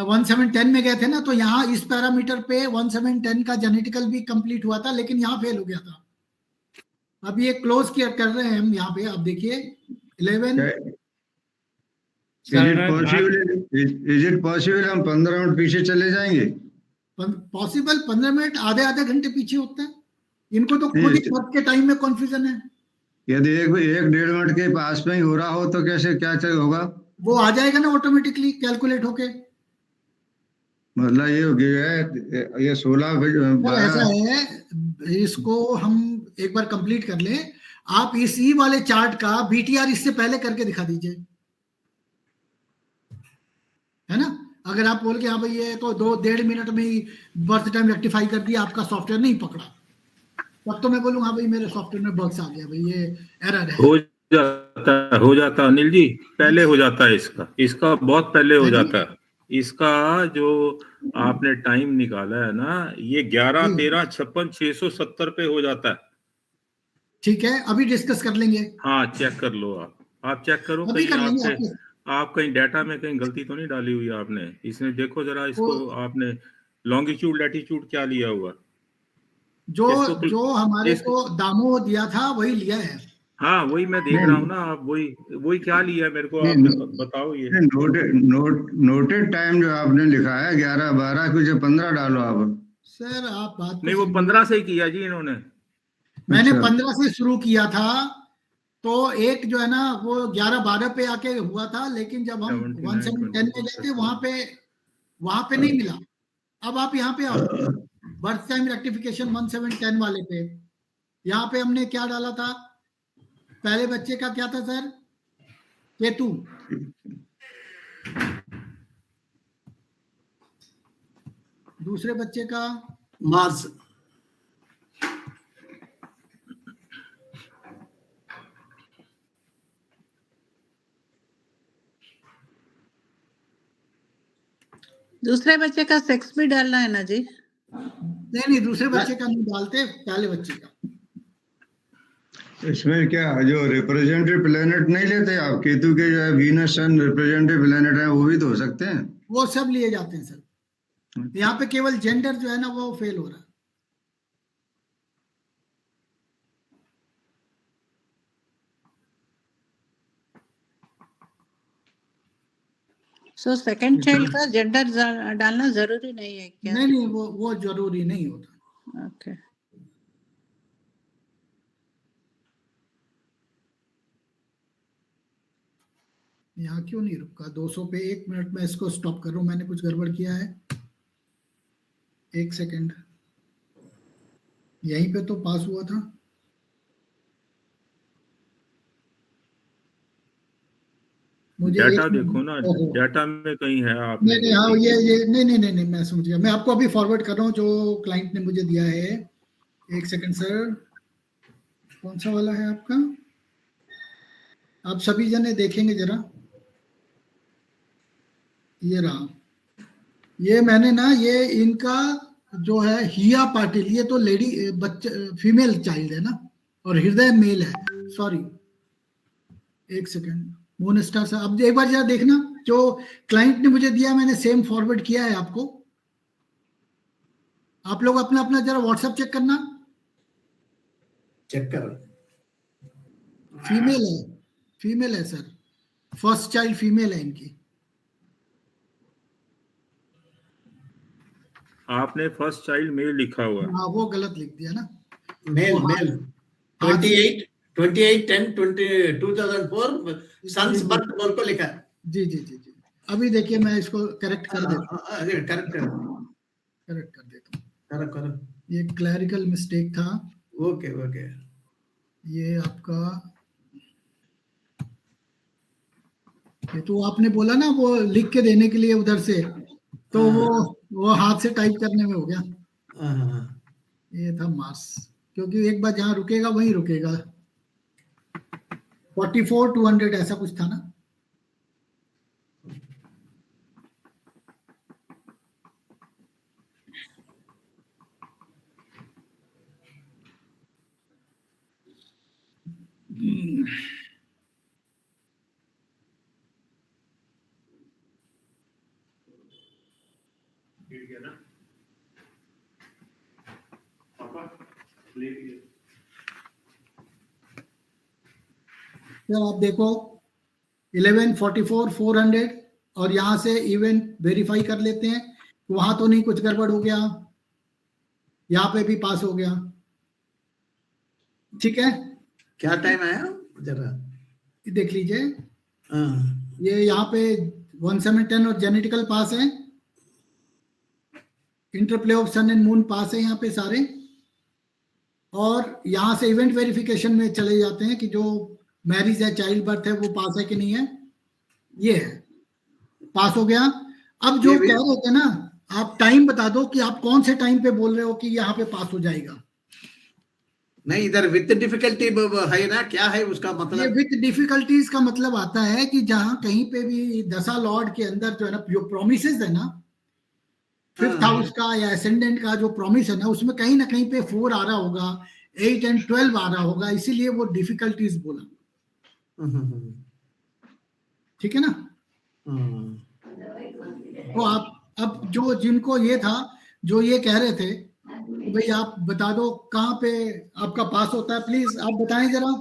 1710 में गए थे ना, तो यहाँ इस पैरामीटर पे 1710 का जेनेटिकल भी कंप्लीट हुआ था, लेकिन यहाँ फेल हो गया था। अब ये क्लोज कर रहे हैं हम यहाँ पे, आप देखिए 11। इज इट पॉसिबल हम 15 मिनट पीछे चले जाएंगे? पॉसिबल, 15 मिनट आधे आधे घंटे पीछे होता है। इनको तो खुद ही खुद के टाइम में कंफ्यूजन है। यदि एक 1-1.5 मिनट के पास में ही हो रहा हो तो कैसे क्या होगा? वो आ जाएगा ना ऑटोमेटिकली कैलकुलेट होके। मतलब ये हो गया है, ये 16 ऐसा है, इसको हम एक बार कंप्लीट कर ले। आप इसी वाले चार्ट का बीटीआर इससे पहले करके दिखा दीजिए, है ना। अगर आप बोल के हाँ भाई ये तो 2-1.5 मिनट में ही बर्थ टाइम रेक्टिफाई कर दिया, आपका सॉफ्टवेयर नहीं पकड़ा, तब तो मैं बोलूँ हाँ भाई मेरे सॉफ्टवेयर में बग्स आ गया, भाई ये एरर है। हो जाता अनिल जी, पहले हो जाता है इसका बहुत पहले हो जाता है। इसका जो आपने टाइम निकाला है ना, ये 11/13/56 पे हो जाता है। ठीक है, अभी डिस्कस कर लेंगे। हाँ चेक कर लो, आप चेक करो, कहीं आप कहीं डाटा में कहीं गलती तो नहीं डाली हुई आपने। इसमें देखो जरा इसको, आपने लॉन्गिट्यूड लैटिट्यूड क्या लिया हुआ? जो हमारे को दामो दिया था वही लिया है। हाँ वही मैं देख रहा हूँ ना, आप वही क्या लिया मेरे को आप बताओ। ये नोटेड टाइम जो आपने लिखा है 11:12 कुछ 15 डालो आप। सर आप बात नहीं, वो 15 से ही किया जी इन्होंने। मैंने 15 से शुरू किया था, तो एक जो है ना वो 11-12 पे आके हुआ था, लेकिन जब हम 1710 में गए थे वहां पे नहीं मिला। अब आप यहाँ पे आओ, बर्थ टाइम रेक्टिफिकेशन 1710 वाले पे, यहाँ पे हमने क्या डाला था? पहले बच्चे का क्या था सर? केतु। दूसरे बच्चे का मार्स। दूसरे बच्चे का सेक्स भी डालना है ना जी? नहीं, दूसरे बच्चे का नहीं डालते, पहले बच्चे का। इसमें क्या जो रिप्रेजेंटेटिव प्लेनेट नहीं लेते आप? केतु के जो है वीनस सन रिप्रेजेंटेटिव प्लेनेट है, वो भी तो हो सकते हैं। वो सब लिए जाते हैं सर। यहाँ पे केवल जेंडर जो है ना वो फेल हो रहा है। सो सेकंड चाइल्ड का जेंडर डालना जरूरी नहीं है क्या? नहीं, वो जरूरी नहीं होता। ओके। यहाँ क्यों नहीं रुका? 200 पे 1 मिनट में इसको स्टॉप कर रहा हूँ, मैंने कुछ गड़बड़ किया है। 1 सेकेंड, यहीं पे तो पास हुआ था। मुझे डाटा देखो ना, डाटा में कहीं है आप? नहीं, हाँ ये नहीं, मैं समझ गया। मैं आपको अभी फॉरवर्ड कर रहा हूँ जो क्लाइंट ने मुझे दिया है। 1 सेकेंड सर, कौन सा वाला है आपका? आप सभी जने देखेंगे जरा, ये रहा। ये मैंने ना, ये इनका जो है हिया पाटिल, ये तो लेडी बच्चे फीमेल चाइल्ड है ना, और हृदय मेल है। सॉरी 1 सेकेंड, मोन स्टार सर, अब एक बार जरा देखना, जो क्लाइंट ने मुझे दिया मैंने सेम फॉरवर्ड किया है आपको। आप लोग अपना अपना जरा व्हाट्सएप चेक करना। चेक कर। फीमेल है सर, फर्स्ट चाइल्ड फीमेल है इनकी। आपने फर्स्ट चाइल्ड मेल लिखा हुआ है। हाँ वो गलत लिख दिया ना। मेल 28/10/2004 सन्स बर्थ बोल को लिखा है। जी। अभी देखिए मैं इसको करेक्ट कर देता हूँ। करेक्ट कर देता हूँ। ये क्लैरिकल मिस्टेक था। ओके। ये आपका, ये तो आपने बोला ना वो लिख के देने के लिए उधर से, तो वो वो हाथ से टाइप करने में हो गया। हाँ, ये था मार्स, क्योंकि एक बार जहां रुकेगा वहीं रुकेगा। 44,200 ऐसा कुछ था ना। तो आप देखो 1144 400 और यहां से इवेंट वेरीफाई कर लेते हैं, वहां तो नहीं कुछ गड़बड़ हो गया, यहाँ पे भी पास हो गया। ठीक है, क्या टाइम आया जरा देख लीजिए। हाँ, ये यहाँ पे 1710 और जेनेटिकल पास है, interplay of sun and moon पास है यहाँ पे सारे। और यहाँ से इवेंट वेरिफिकेशन में चले जाते हैं कि जो मैरिज है, चाइल्ड बर्थ है, वो पास है कि नहीं है। ये है, पास हो गया। अब जो कह रहे थे ना, आप टाइम बता दो कि आप कौन से टाइम पे बोल रहे हो कि यहाँ पे पास हो जाएगा। नहीं, इधर विथ डिफिकल्टी है ना, क्या है उसका ये मतलब? विथ डिफिकल्टीज का मतलब आता है कि जहां कहीं पे भी दशा लॉर्ड के अंदर जो है ना, जो प्रोमिसेस है ना, फिफ्थ हाउस का या एसेंडेंट का जो प्रॉमिस है ना, उसमें कहीं ना कहीं पे 4 आ रहा होगा, 8 और 12 आ रहा होगा, इसीलिए वो डिफिकल्टीज बोला। ठीक है ना। तो आप अब जो जिनको ये था, जो ये कह रहे थे भाई आप बता दो कहाँ पे आपका पास होता है, प्लीज आप बताएं जरा।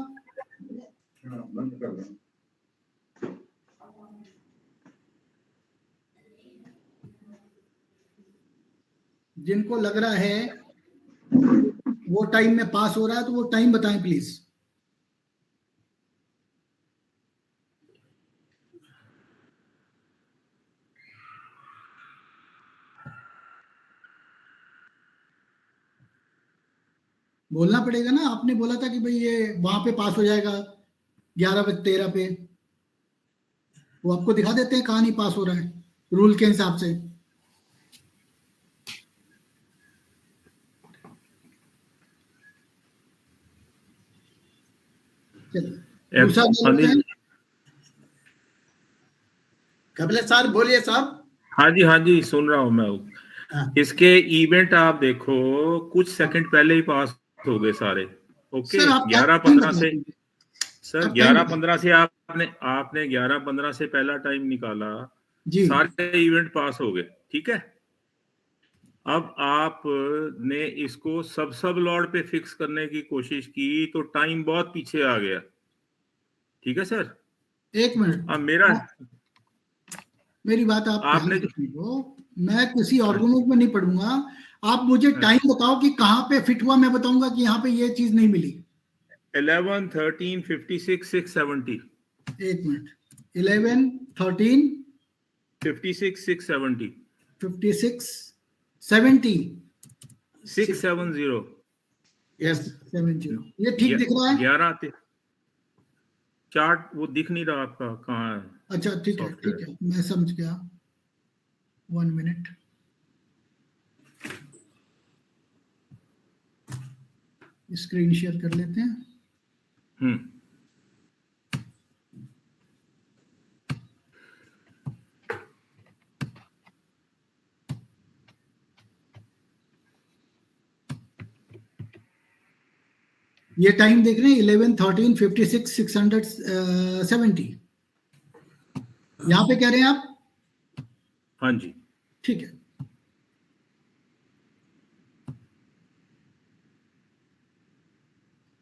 जिनको लग रहा है वो टाइम में पास हो रहा है तो वो टाइम बताएं प्लीज। बोलना पड़ेगा ना, आपने बोला था कि भाई ये वहां पे पास हो जाएगा 11:13 पे। वो आपको दिखा देते हैं कहाँ नहीं पास हो रहा है रूल के हिसाब से। कपिल सर बोलिए साहब। हाँ जी सुन रहा हूँ मैं। इसके इवेंट आप देखो, कुछ सेकंड पहले ही पास हो गए सारे। ओके, 11:15 से सर 11:15 से आपने 11:15 से पहला टाइम निकाला, सारे इवेंट पास हो गए। ठीक है, अब आपने इसको सब लॉर्ड पे फिक्स करने की कोशिश की तो टाइम बहुत पीछे आ गया। ठीक है सर, एक मिनट, अब मेरी बात आपने मैं किसी आर्गुमेंट में नहीं पढ़ूंगा, आप मुझे टाइम बताओ कि कहाँ पे फिट हुआ, मैं बताऊंगा कि यहाँ पे ये चीज नहीं मिली। 11, 13, 56, 670। एक मिनट, 11, 13, 56, 670, 56, 70, 670, यस 70। ये ठीक दिख रहा है? 11 चार्ट वो दिख नहीं रहा आपका कहाँ है। अच्छा ठीक है, मैं समझ गया। 1 मिनट, स्क्रीन शेयर कर लेते हैं। ये टाइम देख रहे हैं 11, 13, 56, 670 यहां पे कह रहे हैं आप? हाँ जी, ठीक है।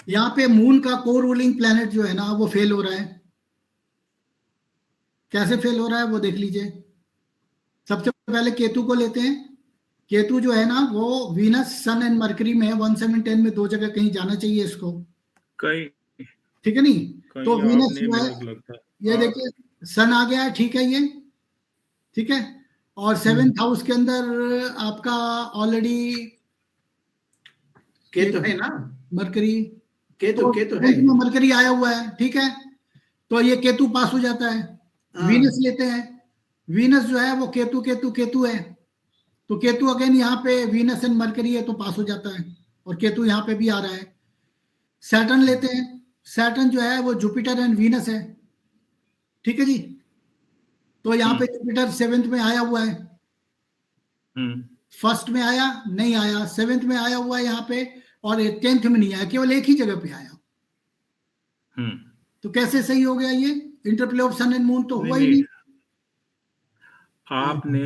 यहाँ पे मून का को रूलिंग प्लैनेट जो है ना वो फेल हो रहा है। कैसे फेल हो रहा है वो देख लीजिए। सबसे पहले केतु को लेते हैं। केतु जो है ना वो वीनस, सन एंड मरकरी में 1710 में 2 जगह कहीं जाना चाहिए इसको कहीं। ठीक है नहीं, तो वीनस जो है ये देखिए सन आ गया है। ठीक है, ये ठीक है। और 7th हाउस के अंदर आपका ऑलरेडी केतु है ना, मरकरी, केतु है, मरकरी आया हुआ है। ठीक है, तो ये केतु पास हो जाता है। वीनस लेते हैं, वीनस जो है वो केतु है, तो केतु अगेन यहाँ पे वीनस एंड मरकरी है तो पास हो जाता है, और केतु यहाँ पे भी आ रहा है। सैटर्न लेते हैं, सैटर्न जो है वो जुपिटर एंड वीनस है, ठीक है जी। तो यहाँ पे जुपिटर 7th में आया हुआ है, फर्स्ट में आया नहीं आया, 7th में आया हुआ है यहाँ पे, और 10th में नहीं आया, केवल एक ही जगह पे आया। तो कैसे सही हो गया ये? Interplay of sun and moon तो हुआ ही नहीं। आपने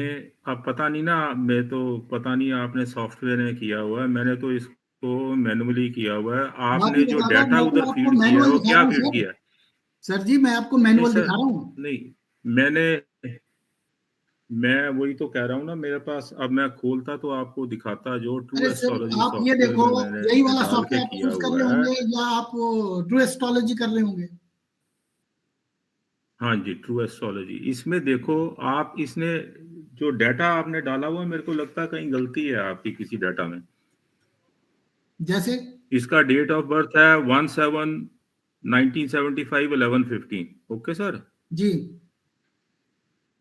अब पता नहीं ना, मैं तो पता नहीं आपने सॉफ्टवेयर में किया हुआ है, मैंने तो इसको मैनुअली किया हुआ है। आपने जो डाटा उधर फीड किया है वो क्या फीड किया है? सर जी मैं आपको मैनुअल दिखा रहा हूँ। नहीं, मैं वही तो कह रहा हूँ ना, मेरे पास अब मैं खोलता तो आपको दिखाता जो ट्रू एस्ट्रोलॉजी। आप ये देखो, यही वाला सॉफ्टवेयर आप यूज कर रहे होंगे या आप ट्रू एस्ट्रोलॉजी कर रहे होंगे? हाँ जी, ट्रू एस्ट्रोलॉजी। इसमें देखो आप, इसने जो डाटा आपने डाला हुआ है, मेरे को लगता है कहीं गलती है आपकी किसी डाटा में। जैसे इसका डेट ऑफ बर्थ है 1/7/1975 11:15। ओके सर जी।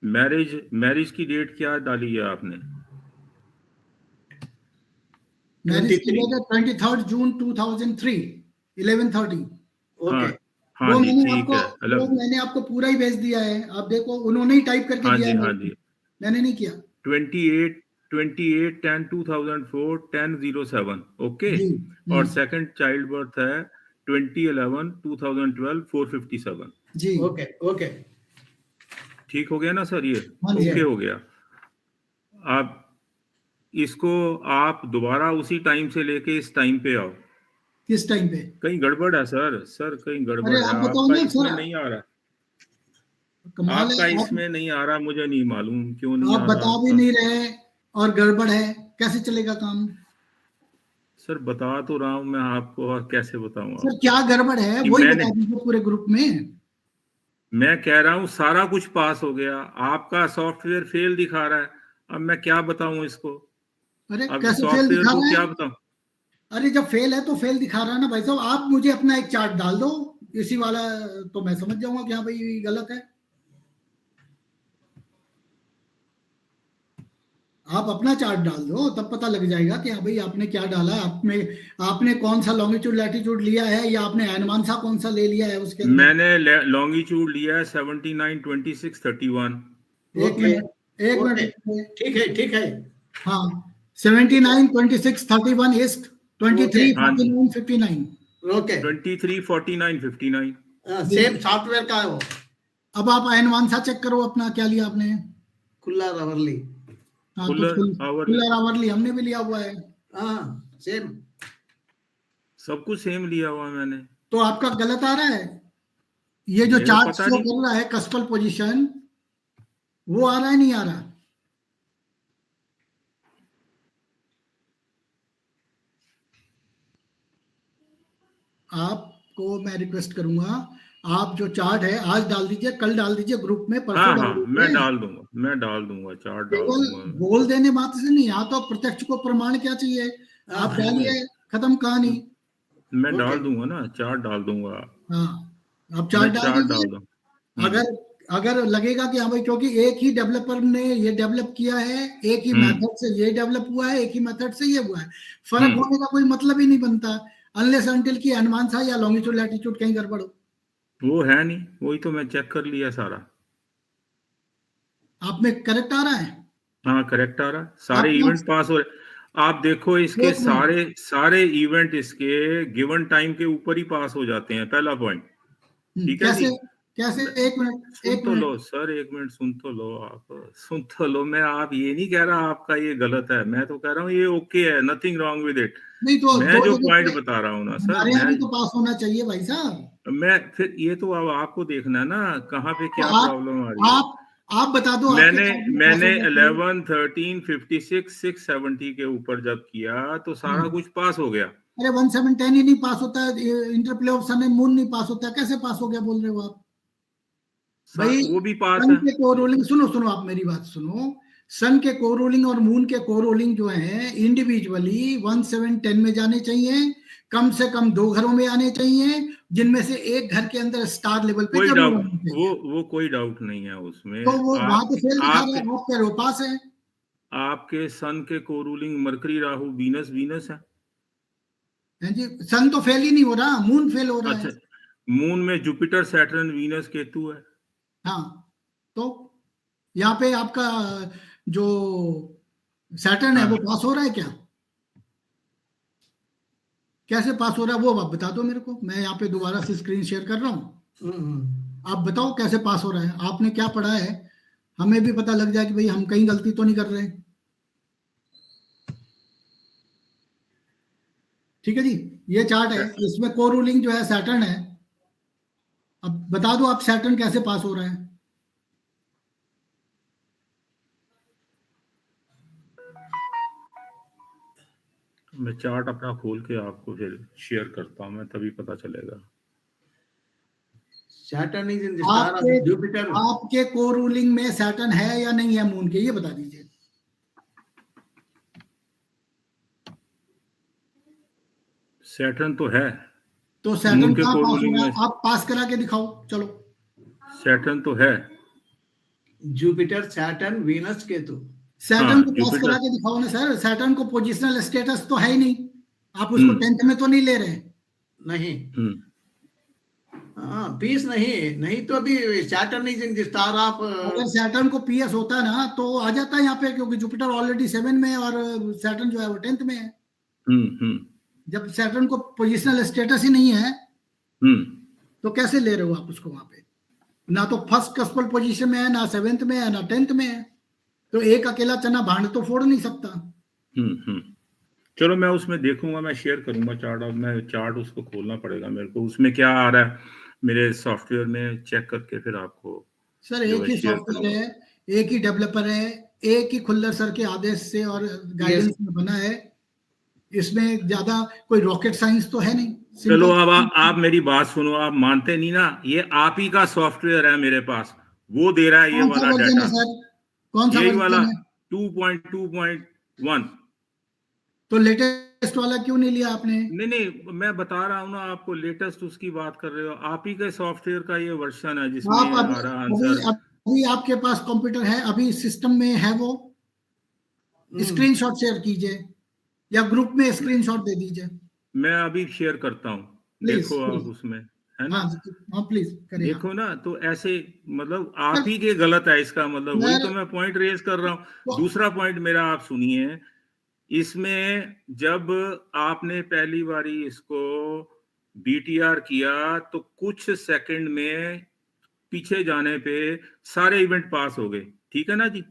मैरिज की डेट क्या डाली है आपने? मैरिज की डेट है 23 जून 2003 11:30। ओके हाँ जी, ठीक है। वो मैंने आपको पूरा ही भेज दिया है, आप देखो, उन्होंने ही टाइप करके दिया है। हाँ जी, मैंने नहीं किया। 28/10/2004 10:07। ओके। और सेकंड चाइल्ड बर्थ है 20/11/2012 4:57। जी ओके ठीक हो गया ना सर? ये ओके हो गया। अब इसको आप दोबारा उसी टाइम से लेके इस टाइम पे आओ। किस टाइम पे? कहीं गड़बड़ है सर कहीं गड़बड़ है। आपका इसमें नहीं आ रहा, आपका इसमें नहीं आ रहा, मुझे नहीं मालूम क्यों नहीं आ रहा। आप बता भी नहीं रहे और गड़बड़ है, कैसे चलेगा काम? सर बता तो रहा हूं मैं आपको, और कैसे बताऊं? सर क्या गड़बड़ है वही बता दीजिए पूरे ग्रुप में। मैं कह रहा हूं सारा कुछ पास हो गया, आपका सॉफ्टवेयर फेल दिखा रहा है। अब मैं क्या बताऊं इसको? अरे अब कैसे फेल दिखा रहा है? क्या बताऊं? अरे जब फेल है तो फेल दिखा रहा है ना भाई साहब। आप मुझे अपना एक चार्ट डाल दो इसी वाला, तो मैं समझ जाऊंगा कि हाँ भाई गलत है। आप अपना चार्ट डाल दो, तब पता लग जाएगा कि हाँ भाई आपने क्या डाला है। आपने कौन सा लॉन्गिट्यूड लैटिट्यूड लिया है, या आपने अनुमानसा कौन सा ले लिया है उसके अंदर? मैंने लॉन्गिट्यूड लिया है 79 26 31। एक मिनट ठीक है हाँ 79 26 31 ईस्ट 23 49 59। ओके 23 49 59 सेम सॉफ्टवेयर का है वो। अब आप अनुमानसा चेक करो अपना, क्या लिया आपने? कुल्लर आवरली। हाँ कुल्लर आवरली हमने भी लिया हुआ है। हाँ सेम, सब कुछ सेम लिया हुआ मैंने। तो आपका गलत आ रहा है। ये जो चार्ट शो कर रहा है कस्पल पोजीशन, वो आ रहा है नहीं आ रहा? आपको मैं रिक्वेस्ट करूंगा, आप जो चार्ट है आज डाल दीजिए, कल डाल दीजिए ग्रुप में, परसों डाल दीजिए। मैं डाल दूंगा चार्ट डाल दूंगा। बोल देने बात से नहीं, यहाँ तो प्रत्यक्ष को प्रमाण क्या चाहिए, आप डालिए, खत्म कहानी। मैं डाल दूंगा ना, चार्ट डाल दूंगा। हाँ आप चार्ट डाल दीजिए। अगर लगेगा कि हाँ भाई क्योंकि एक ही डेवलपर ने ये डेवलप किया है, एक ही मेथड से ये डेवलप हुआ है, एक ही मेथड से ये हुआ है, फर्क होने का कोई मतलब ही नहीं बनता अनलेस अनटिल की अनुमानसा या लॉन्गिट्यूड लैटिट्यूड कहीं गड़बड़ हो। वो है नहीं, वही तो मैं चेक कर लिया सारा। आप में करेक्ट आ रहा है? हाँ करेक्ट आ रहा है, सारे इवेंट पास हो रहे। आप देखो इसके सारे इवेंट इसके गिवन टाइम के ऊपर ही पास हो जाते हैं, पहला पॉइंट। ठीक है जी। कैसे? एक मिनट लो सर, एक मिनट सुन तो लो, आप सुन तो लो। मैं आप ये नहीं कह रहा आपका ये गलत है, मैं तो कह रहा हूँ ये ओके है, नथिंग रॉन्ग विद इट। नहीं तो मैं जो पॉइंट बता रहा हूँ ना सर, मैं तो पास होना चाहिए भाई साहब। मैं फिर ये तो अब आपको देखना है ना कहाँ पे क्या प्रॉब्लम आ रही है। आप बता दो। मैंने 11 13 56 6 70 के ऊपर जब किया तो सारा कुछ पास हो गया। अरे 1 7 10 ही नहीं पास होता है, interplay of sun and moon नहीं पास होता है, कैसे पास हो गया बोल रहे हो आप भाई? वो भी पास है। को रोलिंग सुनो आप मेरी बात सुनो। सन के को रोलिंग और मून के को रोलिंग जो है इंडिविजुअली 1 7 10 में जाने चाहिए, कम से कम 2 घरों में आने चाहिए, जिनमें से एक घर के अंदर स्टार लेवल पे वो कोई डाउट नहीं है उसमें। तो वो वहां पे फेल दिखा रहा है, आप कह रहे हो पास है। आपके सन के को रूलिंग मरकरी, राहु, वीनस है। हैं जी, सन तो फेल ही नहीं हो रहा, मून फेल हो रहा अच्छा, है। मून में जुपिटर, सैटर्न, वीनस, केतु है। हाँ, तो यहाँ पे आपका जो सैटर्न है वो पास हो रहा है क्या? कैसे पास हो रहा है वो आप बता दो मेरे को। मैं यहाँ पे दोबारा से स्क्रीन शेयर कर रहा हूँ, आप बताओ कैसे पास हो रहा है, आपने क्या पढ़ा है, हमें भी पता लग जाए कि भाई हम कहीं गलती तो नहीं कर रहे। ठीक है जी, ये चार्ट है, इसमें को रूलिंग जो है सैटर्न है। अब बता दो आप सैटर्न कैसे पास हो रहा है। मैं चार्ट अपना खोल के आपको फिर शेयर करता हूं, मैं तभी पता चलेगा। Saturn is in the star of Jupiter. आपके को रूलिंग में सैटर्न है या नहीं है मून के, ये बता दीजिए। सैटर्न तो है, तो सैटर्न मून के कहाँ को पास हो रूलिंग रहा है, में आप पास करा के दिखाओ। चलो, सैटर्न तो है, Jupiter, Saturn, Venus, Ketu. Saturn को पास जुपिटर। करा के दिखाओ ना सर। सैटर्न को पोजिशनल स्टेटस तो है ही नहीं, आप उसको 10th में तो नहीं ले रहे। नहीं, हाँ, पीस नहीं तो अभी Saturn is in the star of. अगर सैटर्न को पीएस होता ना तो आ जाता है यहाँ पे, क्योंकि जुपिटर ऑलरेडी 7 में है और सैटर्न जो है वो 10th में है। जब सैटर्न को पोजिशनल स्टेटस ही नहीं है तो कैसे ले रहे हो आप उसको वहां पे? ना तो फर्स्ट कस्पल पोजीशन में है, ना 7th में है, ना 10th में है। तो एक अकेला चना भांड तो फोड़ नहीं सकता। चलो मैं उसमें देखूंगा, मैं शेयर करूंगा चार्ट, और मैं चार्ट उसको खोलना पड़ेगा मेरे को, उसमें क्या आ रहा है मेरे सॉफ्टवेयर में चेक करके फिर आपको। सर एक ही सॉफ्टवेयर है, एक ही डेवलपर है, एक ही खुल्लर सर के आदेश से और गाइडेंस में बना है, इसमें ज्यादा कोई रॉकेट साइंस तो है नहीं। चलो अब आप मेरी बात सुनो, आप मानते नहीं ना, ये आप ही का सॉफ्टवेयर है मेरे पास, वो दे रहा है ये वाला डाटा। सर कौन सा यही वाला वर्जन है? 2.2.1। तो लेटेस्ट वाला क्यों नहीं लिया आपने? नहीं, मैं बता रहा हूँ ना आपको, लेटेस्ट उसकी बात कर रहे हो, आप ही के सॉफ्टवेयर का ये वर्जन है जिसमें आप हमारा आंसर। अभी आपके पास कंप्यूटर है, अभी सिस्टम में है, वो स्क्रीनशॉट शेयर कीजिए या ग्रुप में स्क्रीनशॉट दे दीजिए। मैं अभी शेयर करता हूँ, देखो आप उसमें, है ना? हाँ प्लीज करिए। देखो ना, तो ऐसे मतलब आप ही के गलत है इसका मतलब, वही तो मैं पॉइंट रेज कर रहा हूँ। दूसरा पॉइंट मेरा आप सुनिए, इसमें जब आपने पहली बारी इसको बीटीआर किया तो कुछ सेकंड में पीछे जाने पे सारे इवेंट पास हो गए, ठीक है ना जी?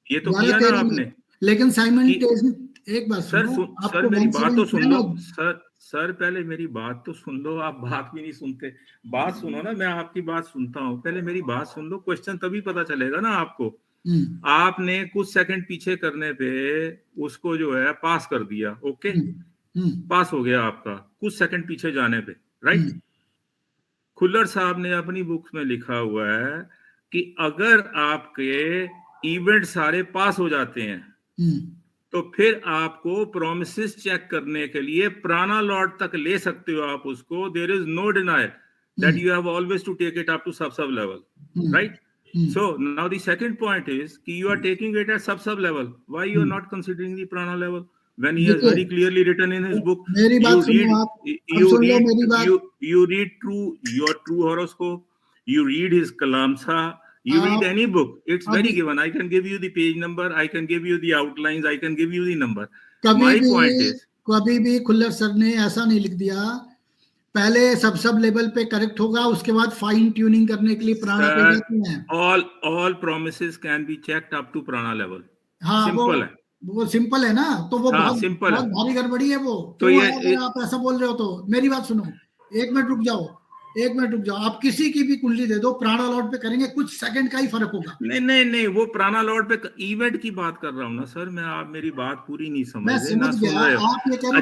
ये तो किया ना आपने। लेकिन साइमल्टेनियस, एक बात सर सर मेरी बात तो सुन लो सर पहले मेरी बात तो सुन लो, आप बात भी नहीं सुनते। बात सुनो ना, मैं आपकी बात सुनता हूँ, पहले मेरी बात सुन लो, क्वेश्चन तभी पता चलेगा ना आपको। आपने कुछ सेकंड पीछे करने पे उसको जो है पास कर दिया, ओके, पास हो गया आपका कुछ सेकंड पीछे जाने पे, राइट? खुल्लर साहब ने अपनी बुक्स में लिखा हुआ है कि अगर आपके इवेंट सारे पास हो जाते हैं तो फिर आपको प्रोमिसेस चेक करने के लिए प्राणा लॉर्ड तक ले सकते हो आप उसको। There is no denial that you have always to take it up to sub level, right? So now the second point is कि you are taking it at sub level. Why you are not considering the prana level when he has very clearly written in his book? You read your true horoscope. You read his kalamsa. You read any book. It's very given. I can give you the page number. I can give you the outlines. I can give you the number. My point is कभी भी खुल्लर सर ने ऐसा नहीं लिख दिया पहले सब लेवल पे करेक्ट होगा, उसके बाद फाइन ट्यूनिंग करने के लिए प्राणा पे जाते हैं। all promises can be checked up to prana level. हाँ, सिंपल है, वो सिंपल है ना, तो वो बहुत सिंपल है, भारी गड़बड़ी है वो। तो ये अगर आप ऐसा बोल रहे हो तो मेरी बात सुनो, एक मिनट रुक जाओ, आप किसी की भी कुंडली दे दो, प्राणा लॉर्ड पे करेंगे कुछ सेकंड का ही फर्क होगा। नहीं, वो प्राणा लॉर्ड पे इवेंट की बात कर रहा हूँ ना सर मैं, आप मेरी बात पूरी नहीं समझ रहे ना, सुन रहे हो।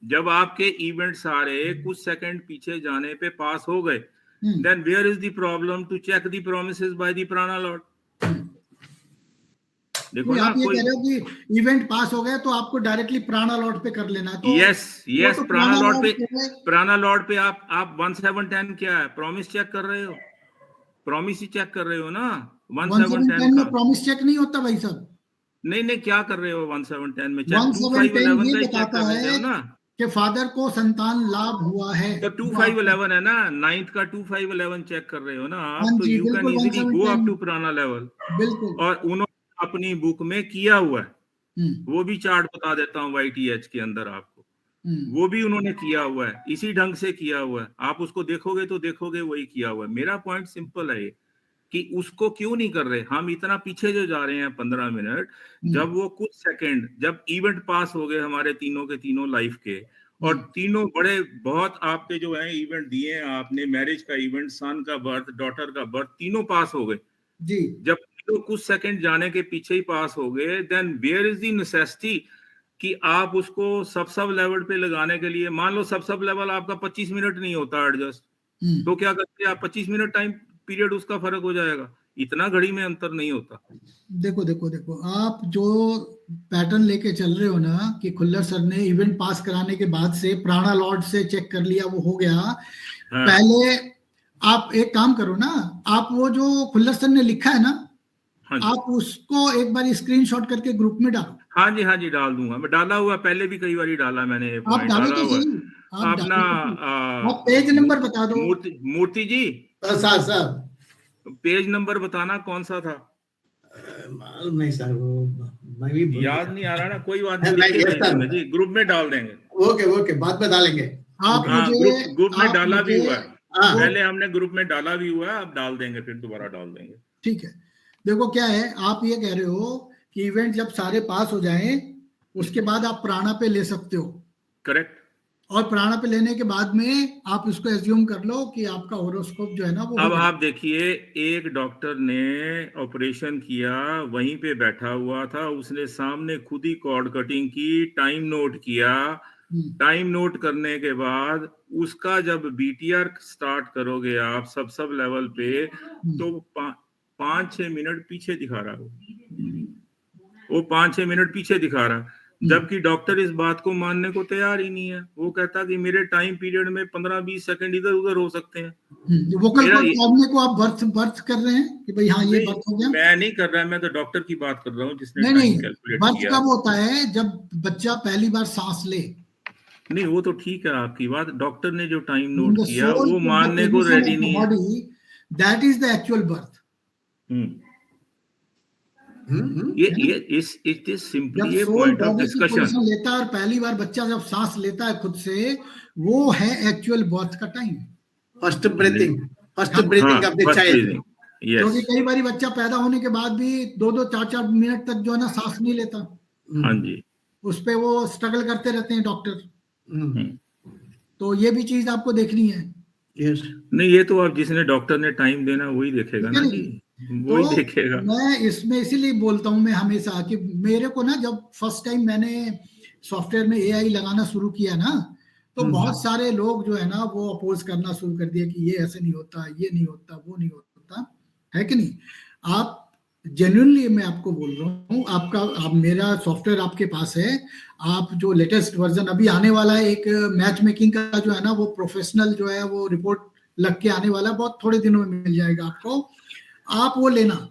जब आपके इवेंट सारे कुछ सेकंड पीछे जाने पे पास हो गए, then where is the problem to check the promises by the prana lord? देखो ना, आप ये कह रहे हो कि इवेंट पास हो गए तो आपको डायरेक्टली प्राणा लॉर्ड पे कर लेना। तो यस प्राणा लॉर्ड पे आप 1710 क्या है, प्रॉमिस चेक कर रहे हो, प्रॉमिस ही चेक कर रहे हो ना, 1/7/10 में का प्रॉमिस चेक नहीं होता भाई साहब। नहीं क्या कर रहे हो 1/7/10 में? चेक 1/7/10 2511 ये का चेक बताता कर रहे है हो ना, कि फादर को संतान लाभ हुआ है। तो 2511 है ना, 9th का 2511 चेक कर रहे हो ना आप, हाँ तो जी, यू कैन बिल्कुल इजीली गो अप 1/7/10 टू पुराना लेवल। बिल्कुल। और उन्होंने अपनी बुक में किया हुआ है, हम्म, वो भी चार्ट बता देता हूँ YTH के अंदर आपको, वो भी उन्होंने किया हुआ है, इसी ढंग से किया हुआ है। आप उसको देखोगे तो देखोगे वही किया हुआ है। मेरा पॉइंट सिंपल है कि उसको क्यों नहीं कर रहे हम, इतना पीछे जो जा रहे हैं 15 मिनट, जब वो कुछ सेकंड, जब इवेंट पास हो गए हमारे तीनों के तीनों लाइफ के, और तीनों बड़े बहुत आपके जो है इवेंट दिए हैं आपने, मैरिज का इवेंट, सन का बर्थ, डॉटर का बर्थ, तीनों पास हो गए जी। जब तो कुछ सेकंड जाने के पीछे ही पास हो गए, then where is the necessity कि आप उसको सब लेवल पे लगाने के लिए, मान लो सब लेवल आपका 25 मिनट नहीं होता एडजस्ट, तो क्या करते हैं आप 25 मिनट टाइम पीरियड उसका फर्क हो जाएगा, इतना घड़ी में अंतर नहीं होता। देखो आप जो पैटर्न लेके चल रहे हो ना कि खुल्लर सर ने इवेंट पास कराने के बाद से प्राणा लॉर्ड से चेक कर लिया, वो हो गया। हाँ। पहले आप एक काम करो ना, आप वो जो खुल्लर सर ने लिखा है ना, हाँ जी, आप उसको एक बार स्क्रीनशॉट करके ग्रुप में डालो। हाँ जी डाल दूंगा मैं, डाला हुआ पहले भी कई बार डाला मैंने, आप पॉइंट डालो डाला तो हुआ सही, आप अपना डालो तो सही। आप पेज नंबर बता दो। मूर्ति जी, सर पेज नंबर बताना कौन सा था, मालूम नहीं सर, वो मैं भी भूल याद गया। नहीं आ रहा ना, कोई बात नहीं, नहीं, लिख के yes, भेज sir. दूंगा जी, ग्रुप में डाल देंगे। ओके बाद में डालेंगे। आप हाँ, मुझे ग्रुप में आप डाला भी मुझे हुआ है, हाँ। पहले हमने ग्रुप में डाला भी हुआ है, अब डाल देंगे, फिर दोबारा डाल देंगे। ठीक है। देखो क्या है, आप ये कह रहे हो कि इवेंट जब सारे पास हो जाएं उसके बाद आप प्राणा पे ले सकते हो, करेक्ट। और प्राणा पे लेने के बाद में आप इसको एज्यूम कर लो कि आपका होरोस्कोप जो है ना वो हो अब गया। आप देखिए, एक डॉक्टर ने ऑपरेशन किया, वहीं पे बैठा हुआ था, उसने सामने खुद ही कॉर्ड कटिंग की, टाइम नोट किया, टाइम नोट करने के बाद उसका जब BTR स्टार्ट करोगे आप सब लेवल पे, तो 5-6 मिनट पीछे दिखा रहा वो 5-6 मिनट पीछे दिखा रहा, जबकि डॉक्टर इस बात को मानने को तैयार ही नहीं है। वो कहता कि मेरे टाइम पीरियड में 15-20 सेकंड इधर उधर हो सकते हैं। वोकल कॉर्ड प्रॉब्लम को आप बर्थ कर रहे हैं कि भाई हाँ ये बर्थ हो गया? मैं नहीं कर रहा, मैं तो डॉक्टर की बात कर रहा हूँ जिसने नहीं कैलकुलेट बर्थ किया। कब होता है? जब बच्चा पहली बार सांस ले। नहीं वो तो ठीक है आपकी बात, डॉक्टर ने जो टाइम नोट किया वो मानने को रेडी नहीं है। That is the actual birth. ये it is simply a soul point of body की डिस्कशन पोजीशन लेता है और पहली बार बच्चा जब सांस लेता है खुद से, वो है एक्चुअल बर्थ का time. First breathing of the child. क्योंकि कई बार बच्चा पैदा होने के बाद भी 2-2, 4-4 मिनट तक जो है ना सांस नहीं लेता। हाँ जी, उस पे वो स्ट्रगल करते रहते हैं डॉक्टर। तो ये भी चीज आपको देखनी है। यस। नहीं ये तो आप जिसने डॉक्टर ने टाइम देना वही देखेगा ना जी, वही तो देखेगा। मैं इसमें इसीलिए बोलता हूँ मैं हमेशा कि मेरे को ना जब फर्स्ट टाइम मैंने सॉफ्टवेयर में AI लगाना शुरू किया ना, तो बहुत सारे लोग जो है ना वो अपोज करना शुरू कर दिया कि ये ऐसे नहीं होता, ये नहीं होता, वो नहीं होता, है कि नहीं? आप जेन्युइनली मैं आपको बोल रहा हूँ, आप मेरा सॉफ्टवेयर आपके पास है, आप जो लेटेस्ट वर्जन अभी आने वाला है, एक मैच मेकिंग का जो है ना वो प्रोफेशनल जो है वो रिपोर्ट लग के आने वाला है, बहुत थोड़े दिनों में मिल जाएगा आपको, आप वो लेना।